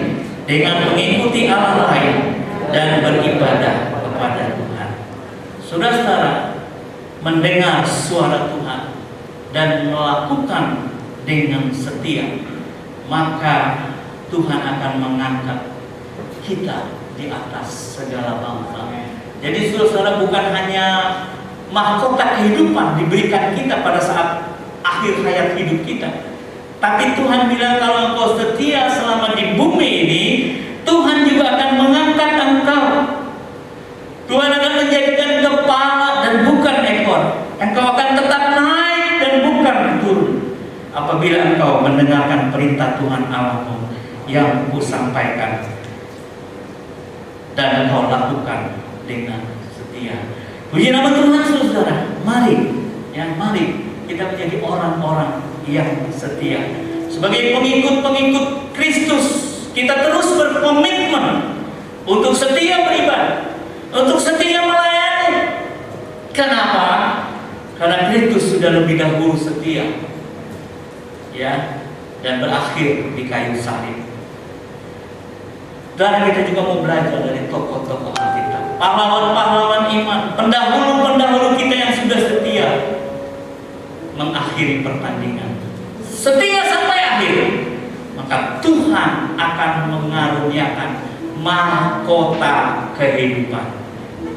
dengan mengikuti Allah lain dan beribadah kepada Tuhan. Saudara-saudara, mendengar suara Tuhan dan melakukan dengan setia, maka Tuhan akan mengangkat kita di atas segala bangsa. Jadi saudara, bukan hanya mahkota kehidupan diberikan kita pada saat akhir hayat hidup kita, tapi Tuhan bilang kalau engkau setia selama di bumi ini, Tuhan juga akan mengangkat engkau. Tuhan akan menjadikan kepala dan bukan ekor. Engkau akan tetap naik dan bukan turun apabila engkau mendengarkan perintah Tuhan Allahmu yang kusampaikan dan engkau lakukan dengan setia. Puji nama Tuhan, saudara. Mari kita menjadi orang-orang yang setia. Sebagai pengikut-pengikut Kristus, kita terus berkomitmen untuk setia beribadah, untuk setia melayani. Kenapa? Karena Kristus sudah lebih dahulu setia, ya, dan berakhir di kayu salib. Dan kita juga mau belajar dari tokoh-tokoh Alkitab, pahlawan-pahlawan iman, pendahulu-pendahulu kita yang sudah setia mengakhiri pertandingan, setia sampai akhir, maka Tuhan akan mengaruniakan mahkota kehidupan.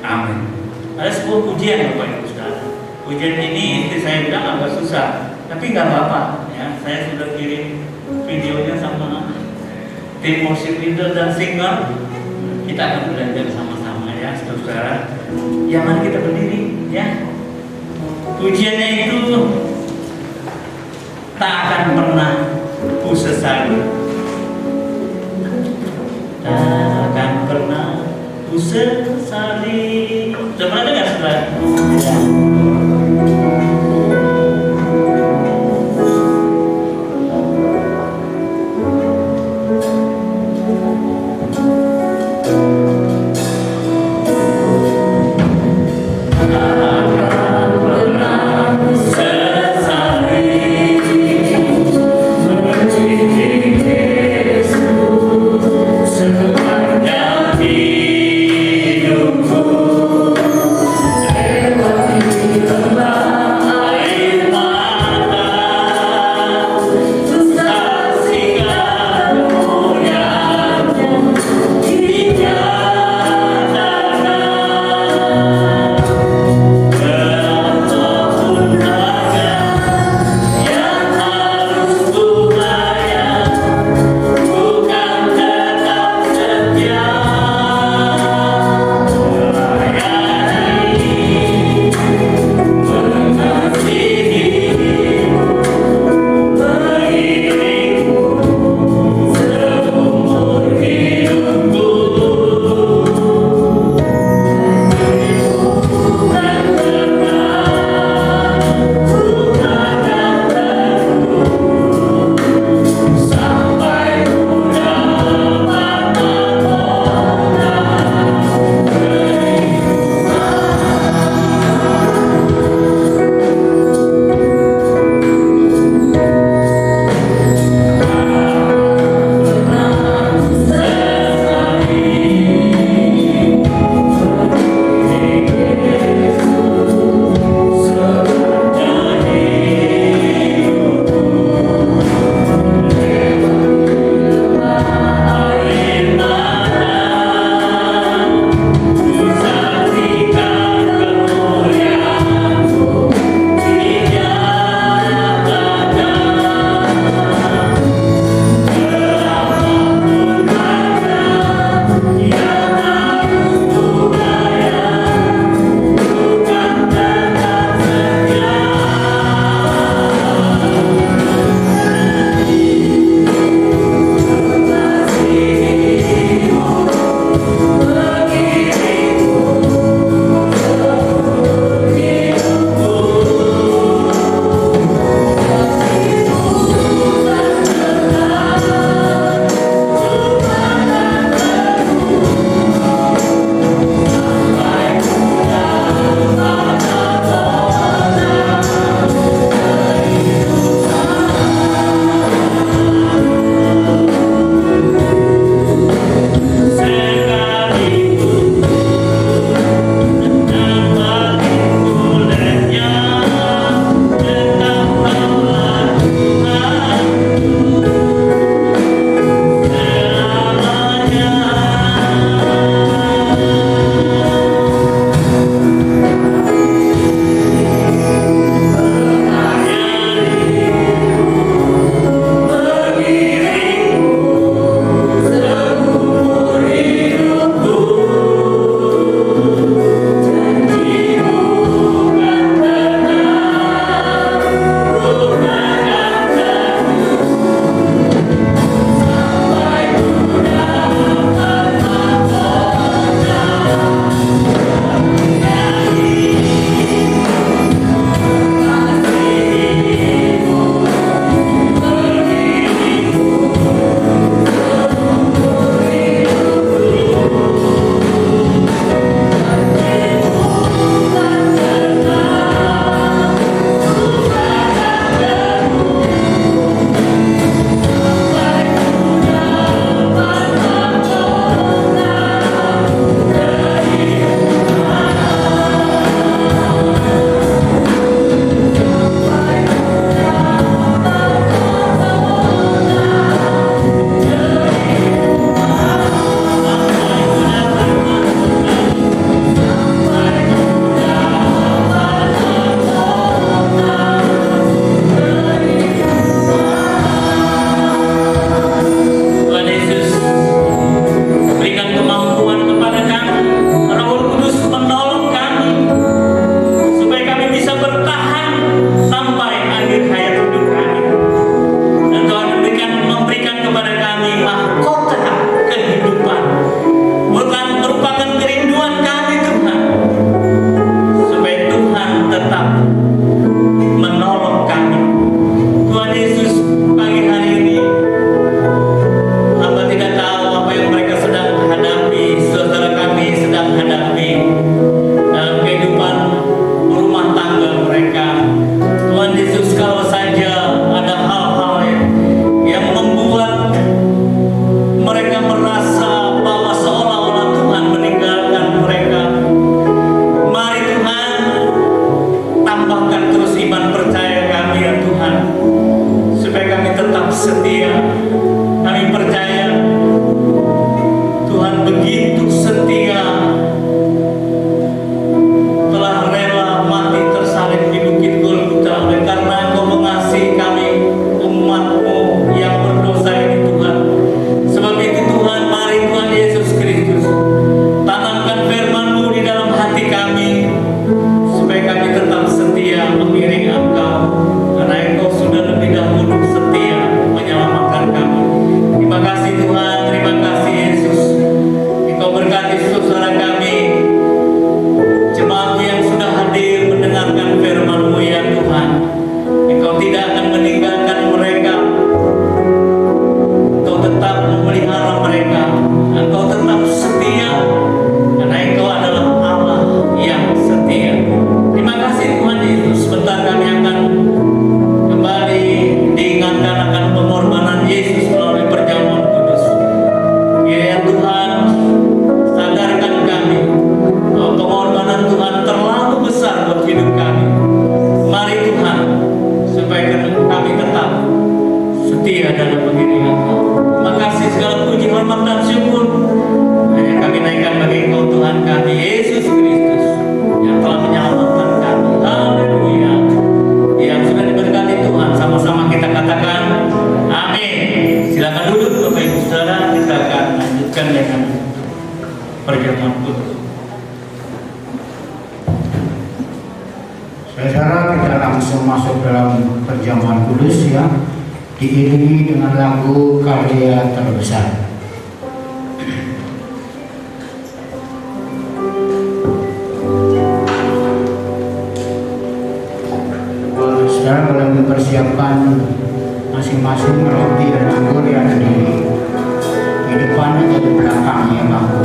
Amin. Ada sebuah pujian Bapak Ibu Saudara. Pujian ini istri saya bilang agak susah, tapi nggak apa-apa. Ya, saya sudah kirim videonya sama tim worship leader dan singer. Kita akan belajar sama-sama ya, saudara. Ya, mari kita berdiri ya. Pujiannya itu tak akan pernah ku sesali, tak akan pernah ku sesali. Sudah pernah dengar saudara? Ya. Sepanjang hidupku lewati masuk dalam perjamuan kudus ya, diiringi dengan lagu Karya Terbesar. Saudara boleh mempersiapkan masing-masing roti dan anggur yang ada di depan atau di belakang ya bangku.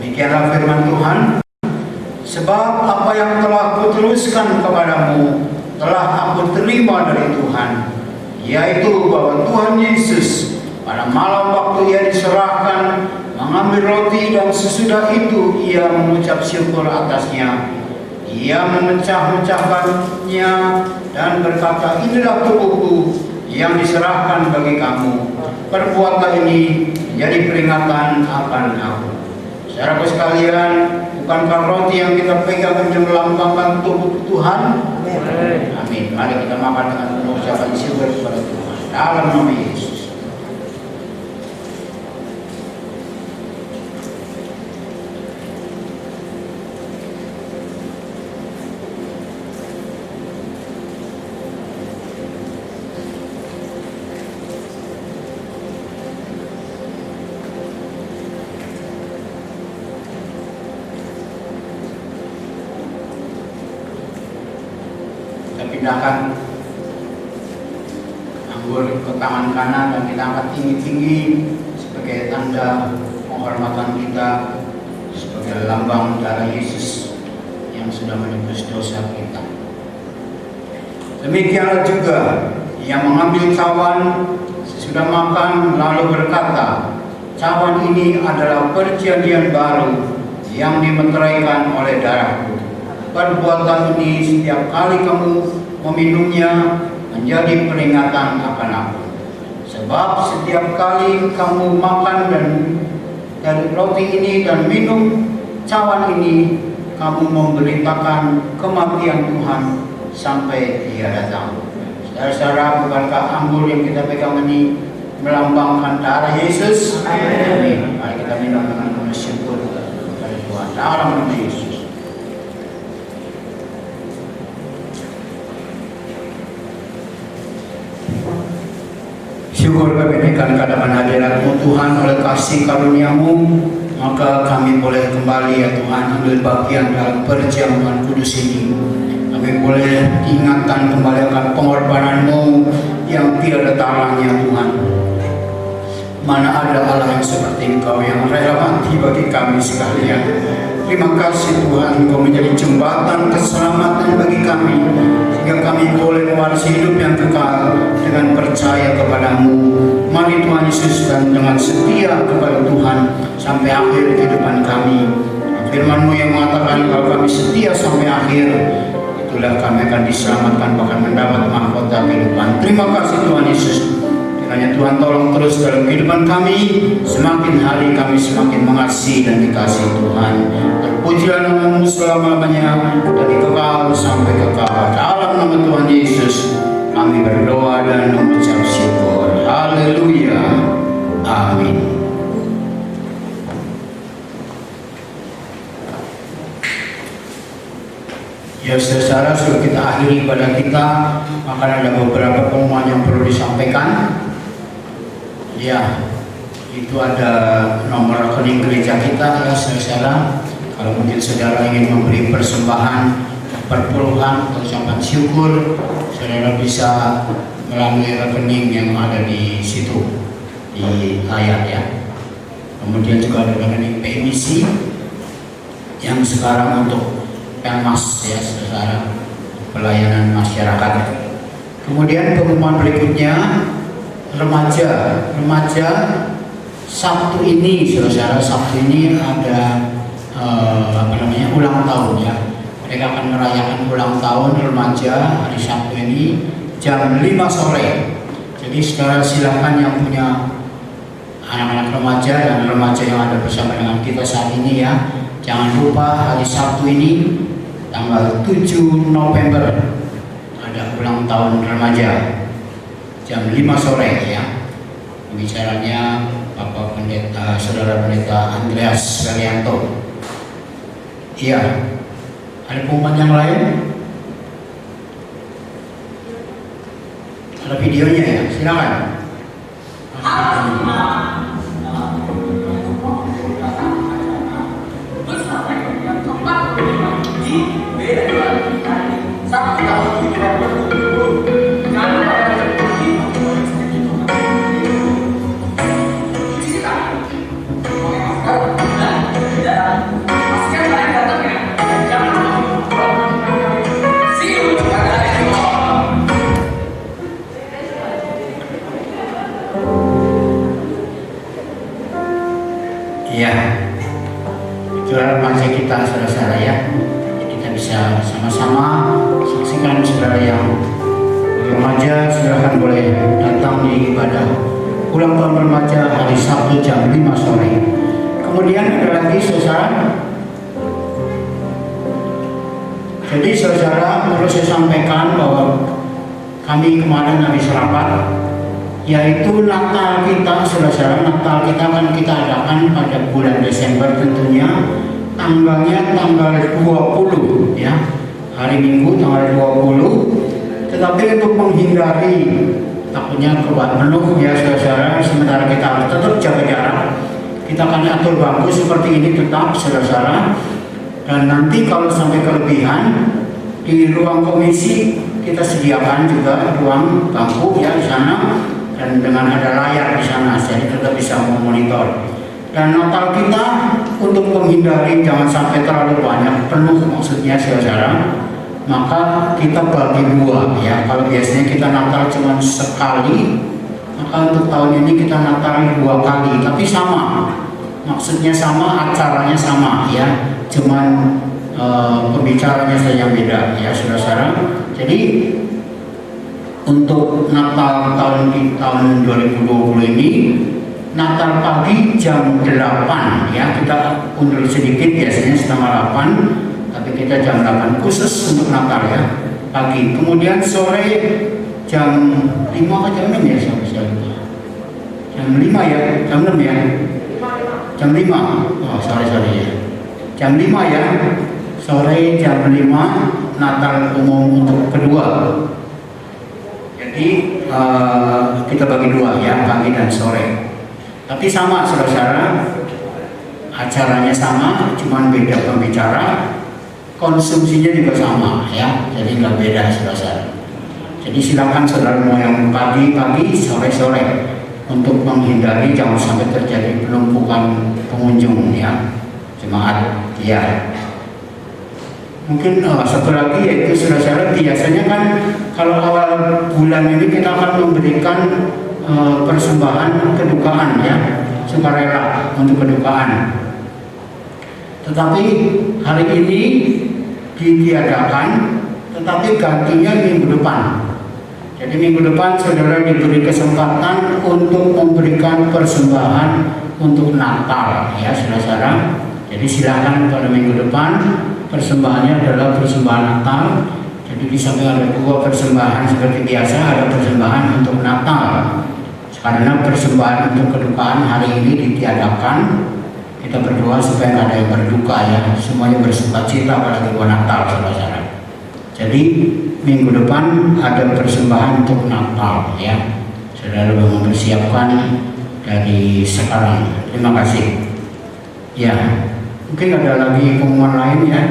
Demikianlah firman Tuhan, sebab apa yang telah kuteruskan kepadamu telah aku terima dari Tuhan, yaitu bahwa Tuhan Yesus pada malam waktu ia diserahkan mengambil roti dan sesudah itu ia mengucap syukur atasnya. Ia memecah-mecahkannya dan berkata, inilah tubuhku yang diserahkan bagi kamu. Perbuatlah ini menjadi peringatan akan aku. Saudaraku sekalian, bukankah roti yang kita pegang itu melambangkan tubuh Tuhan? Amin. Mari kita makan dengan penuh ucapan syukur kepada Tuhan. Dalam nama Yesus. pindahkan anggur ke tangan kanan dan kita angkat tinggi-tinggi sebagai tanda penghormatan kita, sebagai lambang darah Yesus yang sudah menebus dosa kita. Demikianlah juga yang mengambil cawan sesudah makan lalu berkata, "Cawan ini adalah perjanjian baru yang dimeteraikan oleh darahku. Perbuatan ini setiap kali kamu meminumnya menjadi peringatan akan aku. Sebab setiap kali kamu makan dari roti ini dan minum cawan ini, kamu memberitakan kematian Tuhan sampai Dia datang." Saudara-saudara, bukankah anggur yang kita pegang ini melambangkan darah Yesus? Amin. Mari kita minum dengan penuh syukur kepada Tuhan dalam nama Yesus. Syukur kami naikkan kedatangan hadirat-Mu Tuhan, oleh kasih karunia-Mu, maka kami boleh kembali ya Tuhan ambil bagian dalam perjamuan kudus ini. Kami boleh diingatkan kembali akan pengorbanan-Mu yang tiada taranya Tuhan. Mana ada Allah yang seperti Engkau yang rela mati bagi kami sekalian. Terima kasih Tuhan, Engkau menjadi jembatan keselamatan bagi kami, sehingga kami boleh mewarisi hidup yang kekal dengan percaya kepadamu. Mari Tuhan Yesus, dan dengan setia kepada Tuhan sampai akhir kehidupan kami. Firman-Mu yang mengatakan kalau kami setia sampai akhir, itulah kami akan diselamatkan, bahkan mendapat mahkota kehidupan. Terima kasih Tuhan Yesus. Kiranya Tuhan tolong terus dalam kehidupan kami, semakin hari kami semakin mengasihi dan dikasihi Tuhan. Terpujilah nama-Mu selama-lamanya, dari kekal sampai kekal. Dalam nama Tuhan Yesus kami berdoa dan mengucap syukur. Haleluya. Amin. Ya saudara, sudah kita akhiri ibadah kita, maka ada beberapa pengumuman yang perlu disampaikan. Ya, itu ada nomor rekening gereja kita ya saudara. Kalau mungkin saudara ingin memberi persembahan, perpuluhan atau ucapan syukur, saudara bisa melalui rekening yang ada di situ di layar ya. Kemudian juga ada rekening PMIC yang sekarang untuk Pelmas ya saudara, pelayanan masyarakat. Kemudian pengumuman berikutnya, remaja Sabtu ini saudara, Sabtu ini ada ulang tahun ya. Mereka akan merayakan ulang tahun remaja hari Sabtu ini jam 5 sore. Jadi saudara silakan yang punya anak-anak remaja dan remaja yang ada bersama dengan kita saat ini ya, jangan lupa hari Sabtu ini tanggal 7 November ada ulang tahun remaja jam 5 sore ya. Pembicaranya Bapak Pendeta, Saudara Pendeta Andreas Ferianto. Iya, ada pengumuman yang lain? Ada videonya ya, silakan. Ya, itulah remaja kita saudara-saudara ya. Kita bisa sama-sama saksikan saudara yang remaja, silahkan boleh datang di ibadah ulang tahun remaja hari Sabtu jam 5 sore. Kemudian ada lagi saudara. Jadi saudara, perlu saya sampaikan bahwa kami kemarin habis rapat, yaitu Natal kita, saudara-saudara. Natal kita akan kita adakan pada bulan Desember tentunya, tanggalnya tanggal 20 ya, hari Minggu tanggal 20. Tetapi untuk menghindari takutnya keluar penuh ya saudara-saudara, sementara kita harus tetap jaga jarak, kita akan atur bangku seperti ini tetap saudara-saudara. Dan nanti kalau sampai kelebihan di ruang komisi kita sediakan juga ruang bangku ya di sana, dan dengan ada layar di sana, jadi kita bisa memonitor. Dan Natal kita untuk menghindari jangan sampai terlalu banyak penuh maksudnya saudara, maka kita bagi dua ya. Kalau biasanya kita Natal cuma sekali, maka untuk tahun ini kita Natal 2 kali, tapi sama, maksudnya sama, acaranya sama ya, cuman pembicaranya saja yang beda ya saudara. Jadi untuk Natal tahun 2020 ini Natal pagi jam 8 ya, kita undur sedikit, biasanya setengah 8, tapi kita jam 8 khusus untuk Natal ya pagi. Kemudian sore jam 5 atau jam 6 ya jam 5 ya, jam 6 ya, jam 5, oh sorry ya, jam 5 ya, sore jam 5 Natal umum untuk kedua. Jadi kita bagi dua ya, pagi dan sore. Tapi sama saudara, acaranya sama, cuman beda pembicara, konsumsinya juga sama ya, jadi nggak beda saudara. Jadi silakan saudara mau yang pagi-pagi, sore-sore, untuk menghindari jangan sampai terjadi penumpukan pengunjung ya, jemaat ya. Mungkin satu lagi yaitu saudara, biasanya kan kalau awal bulan ini kita akan memberikan persembahan kedukaan ya, sukarela untuk kedukaan. Tetapi hari ini ditiadakan, tetapi gantinya minggu depan. Jadi minggu depan saudara diberi kesempatan untuk memberikan persembahan untuk Natal ya saudara. Jadi silakan pada minggu depan persembahannya adalah persembahan Natal. Jadi di samping ada 2 persembahan seperti biasa, ada persembahan untuk Natal. Karena persembahan untuk kedukaan hari ini ditiadakan, kita berdoa supaya ada yang berduka ya, semuanya bersukacita pada bulan Natal saudara. Jadi minggu depan ada persembahan untuk Natal ya. Saudara mempersiapkan dari sekarang. Terima kasih. Ya, mungkin ada lagi pengumuman lain ya.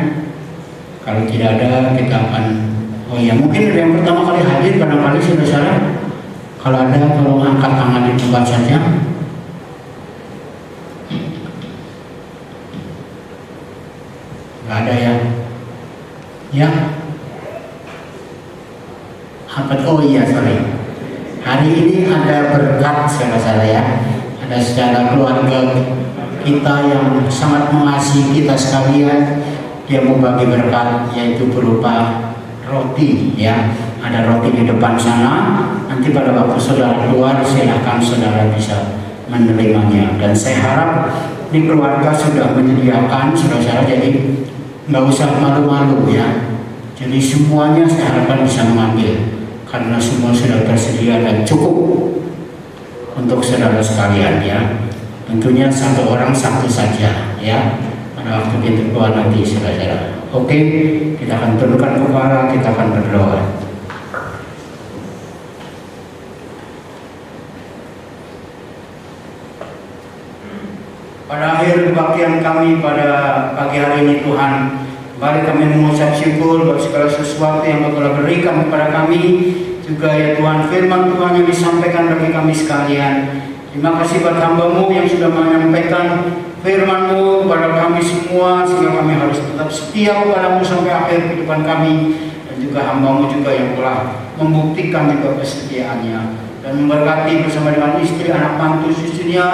Kalau tidak ada kita akan, oh ya mungkin yang pertama kali hadir barangkali saudara, kalau ada tolong angkat tangan di tempat saja. Nggak ada ya? Ya. Apa? Oh iya sorry. Hari ini ada berkat saudara ya. Ada secara keluarga kita yang sangat mengasihi kita sekalian. Dia mau bagi berkat yaitu berupa roti ya. Ada roti di depan sana. Nanti pada waktu saudara keluar silahkan saudara bisa menerimanya. Dan saya harap ini keluarga sudah menyediakan saudara, jadi nggak usah malu-malu ya. Jadi semuanya saya harapkan bisa mengambil karena semua sudah tersedia dan cukup untuk saudara sekalian ya. Tentunya satu orang satu saja ya. Pada waktu pintu keluar nanti saudara. Oke, kita akan tundukkan kepala, kita akan berdoa. Pada akhir kebaktian kami pada pagi hari ini Tuhan, mari kami mengucap syukur buat segala sesuatu yang Kau telah berikan kepada kami. Juga ya Tuhan, firman Tuhan yang disampaikan bagi kami sekalian. Terima kasih buat hamba-Mu yang sudah menyampaikan firman-Mu kepada kami semua, sehingga kami harus tetap setia kepada-Mu sampai akhir kehidupan kami. Dan juga hamba-Mu juga yang telah membuktikan juga kesetiaannya dan memberkati bersama dengan istri, anak mantu, cucunya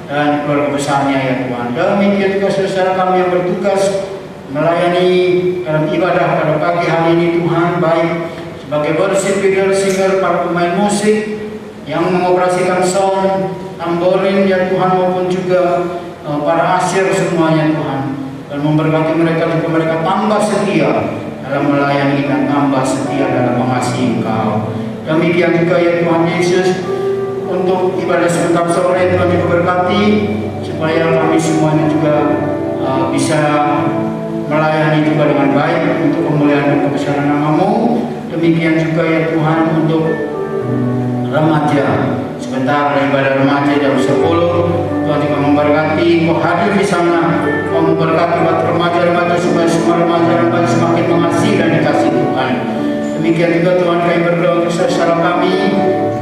dan keluarga besarnya ya Tuhan. Demikian juga saudara kami yang bertugas melayani dalam ibadah pada pagi hari ini Tuhan, baik sebagai worship leader, singer, para pemain musik yang mengoperasikan sound, tamborin ya Tuhan, maupun juga para asyir semuanya Tuhan, dan memberkati mereka juga, mereka tambah setia dalam melayani dan tambah setia dalam mengasihi Engkau. Demikian juga ya Tuhan Yesus, untuk ibadah sebentar sore Tuhan juga berkati supaya kami semuanya juga bisa melayani juga dengan baik untuk kemuliaan dan kebesaran nama-Mu. Demikian juga ya Tuhan untuk remaja, sebentar ibadah remaja jam 10 Tuhan juga memberkati, Kau hadir di sana, Kau memberkati buat remaja-remaja supaya semua remaja-remaja semakin mengasihi dan dikasih Tuhan. Demikian juga Tuhan kami berdoa untuk saudara kami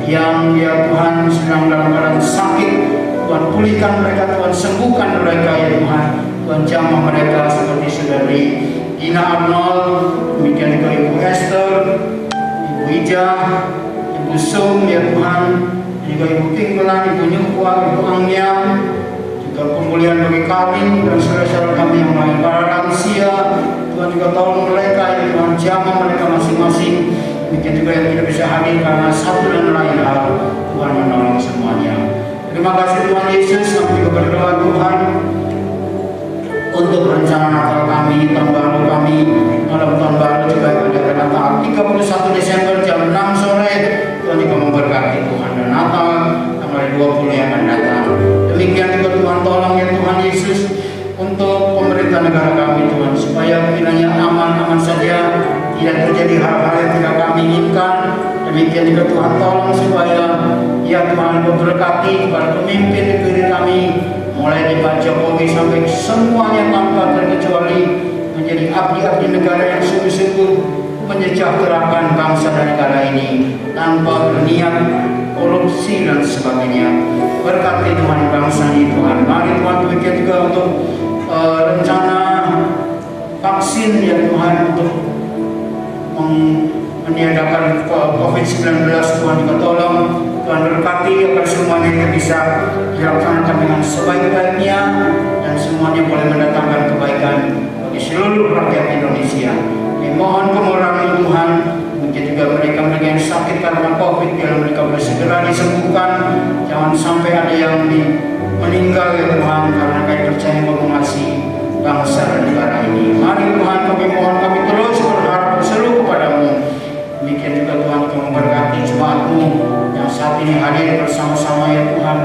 yang ya Tuhan sedang dalam keadaan sakit. Tuhan pulihkan mereka, Tuhan sembuhkan mereka ya Tuhan. Tuhan jamah mereka seperti saudari Ina Arnold, demikian juga Ibu Esther, Ibu Ija, Ibu Sum ya Tuhan, juga Ibu Tinggulan, Ibu Nyukwa, Ibu Angnya, juga pemulihan bagi kami dan saudara-saudara kami yang lain, para lansia. Tuhan juga tolong mereka ya Tuhan, jamah mereka masing-masing. Demikian juga yang tidak bisa hadir karena satu dan lain hal, Tuhan menolong semuanya. Terima kasih Tuhan Yesus. Kami juga berdoa Tuhan untuk rencana Natal kami, tahun baru kami, malam tahun baru juga ada Natal 31 Desember jam 6 sore. Tuhan juga memberkati Tuhan, dan Natal tanggal 20 yang akan datang. Demikian juga Tuhan tolong ya Tuhan Yesus untuk pemerintah negara kami Tuhan, supaya kiranya aman-aman saja, tidak terjadi hal-hal yang tidak kami inginkan. Demikian juga Tuhan tolong supaya ya Tuhan memberkati kepada pemimpin negeri kami, mulai dari Pak Jokowi sampai semuanya tanpa terkecuali, menjadi abdi-abdi negara yang sungguh-sungguh menyejahterakan bangsa dan negara ini tanpa berniat korupsi dan sebagainya. Berkati Tuhan bangsa ini Tuhan. Mari Tuhan, demikian juga untuk rencana vaksin ya Tuhan, untuk meniadakan COVID-19. Tuhan juga tolong, Tuhan berkati agar semuanya itu bisa dilaksanakan dengan sebaik-baiknya, dan semuanya boleh mendatangkan kebaikan bagi seluruh rakyat Indonesia. Mohon kemurahan Tuhan, mungkin juga mereka yang sakit karena COVID, biar mereka boleh segera disembuhkan. Jangan sampai ada yang meninggal ya Tuhan, karena kami percaya mengasihi bangsa dan negara ini. Mari Tuhan, kami mohon, kami terus berharap berseru kepadamu. Demikian juga Tuhan, kau memberkati jemaat-Mu yang saat ini hadir bersama-sama ya Tuhan.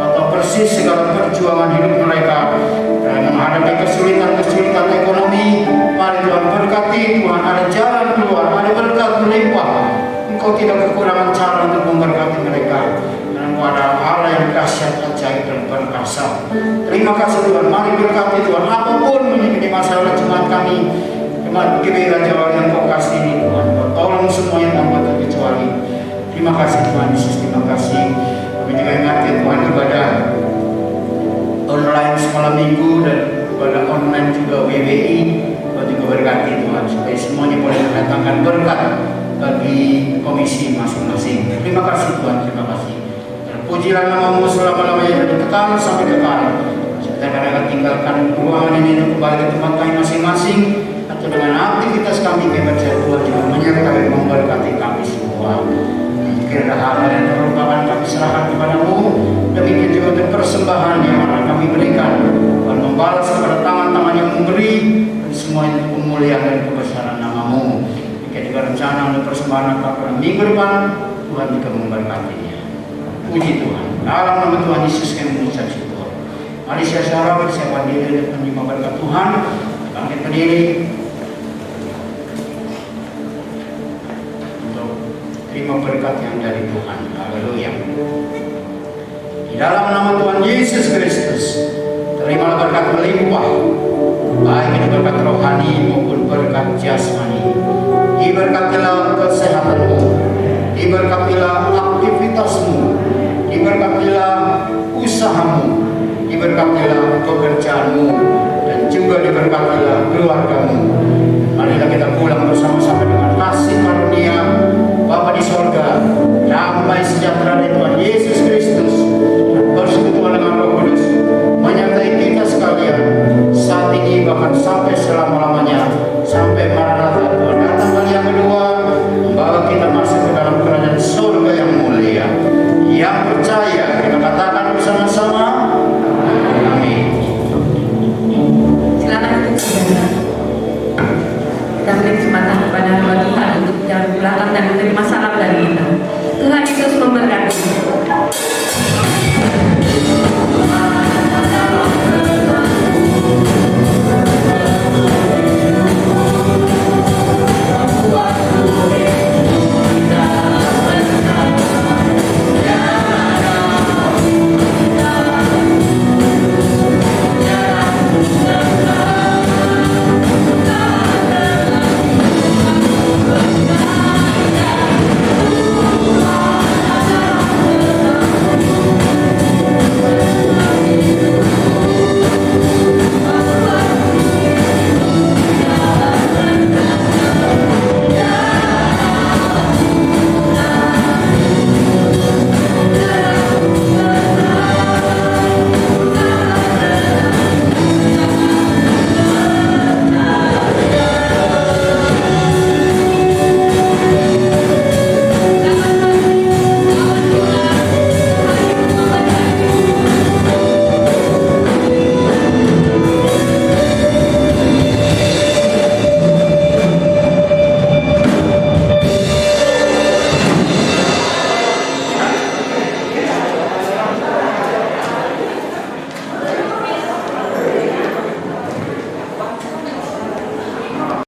Kau tahu persis segala perjuangan hidup mereka dan menghadapi kesulitan-kesulitan ekonomi. Mari Tuhan berkati Tuhan, ada jalan keluar, ada berkat melimpah. Engkau tidak kekurangan cara untuk memberkati mereka, dan ada hal yang dahsyat, ajaib dan perkasa. Terima kasih Tuhan. Mari berkati Tuhan, apapun menjadi masalah jemaat kami, jemaat GBI Jawa yang Kau kasih ini Tuhan, Kau tolong semuanya tanpa terkecuali. Terima kasih Tuhan Yesus, terima kasih. Kami juga ingatkan Tuhan kepada online sekolah minggu dan kepada online juga WWI. Kau juga berkati Tuhan, supaya semuanya boleh mendatangkan berkat bagi komisi masing-masing. Terima kasih Tuhan, terima kasih. Pujilah nama-Mu selama-lamanya dari kekal sampai kekal. Kita kadang tinggalkan ruangan ini untuk kembali ke tempat kami masing-masing, atau dengan aktivitas kami, kami percaya Tuhan juga menyertai memberkati kami semua. Jika ada hal yang merupakan kami serahkan kepadamu, demikian juga untuk persembahan yang akan kami berikan, Tuhan membalas kepada tangan-tangan yang memberi, dan semua itu pemulihan dan kebesaran nama-Mu. Jika juga rencana untuk persembahan pada minggu depan, Tuhan juga memberkatinya. Puji Tuhan. Dalam nama Tuhan Yesus kami mengucap syukur. Mari secara bersiapkan diri untuk menerima berkat Tuhan. Bangkit berdiri untuk terima berkat yang dari Tuhan. Haleluya. Di dalam nama Tuhan Yesus Kristus, terimalah berkat melimpah, baik itu berkat rohani maupun berkat jasmani. Diberkatilah kesehatanmu, diberkatilah aktivitasmu, diberkatilah usahamu, diberkatilah pekerjaanmu, dan juga diberkatilah keluargamu. Marilah kita pulang bersama-sama dengan kasih karunia Bapa di sorga, damai sejahtera dari Tuhan Yesus Kristus, dan persekutuan dengan Roh Kudus menyertai kita sekalian saat ini, bahkan sampai selama-lamanya, sampai Maranatha Tuhan datang kali yang kedua, membawa kita masuk ke dalam kerajaan surga yang mulia. Yang percaya kita katakan bersama-sama, amin. Silakan duduk saudara. Kita beri kesempatan kepada Tuhan untuk jalan belakang dan menerima salam.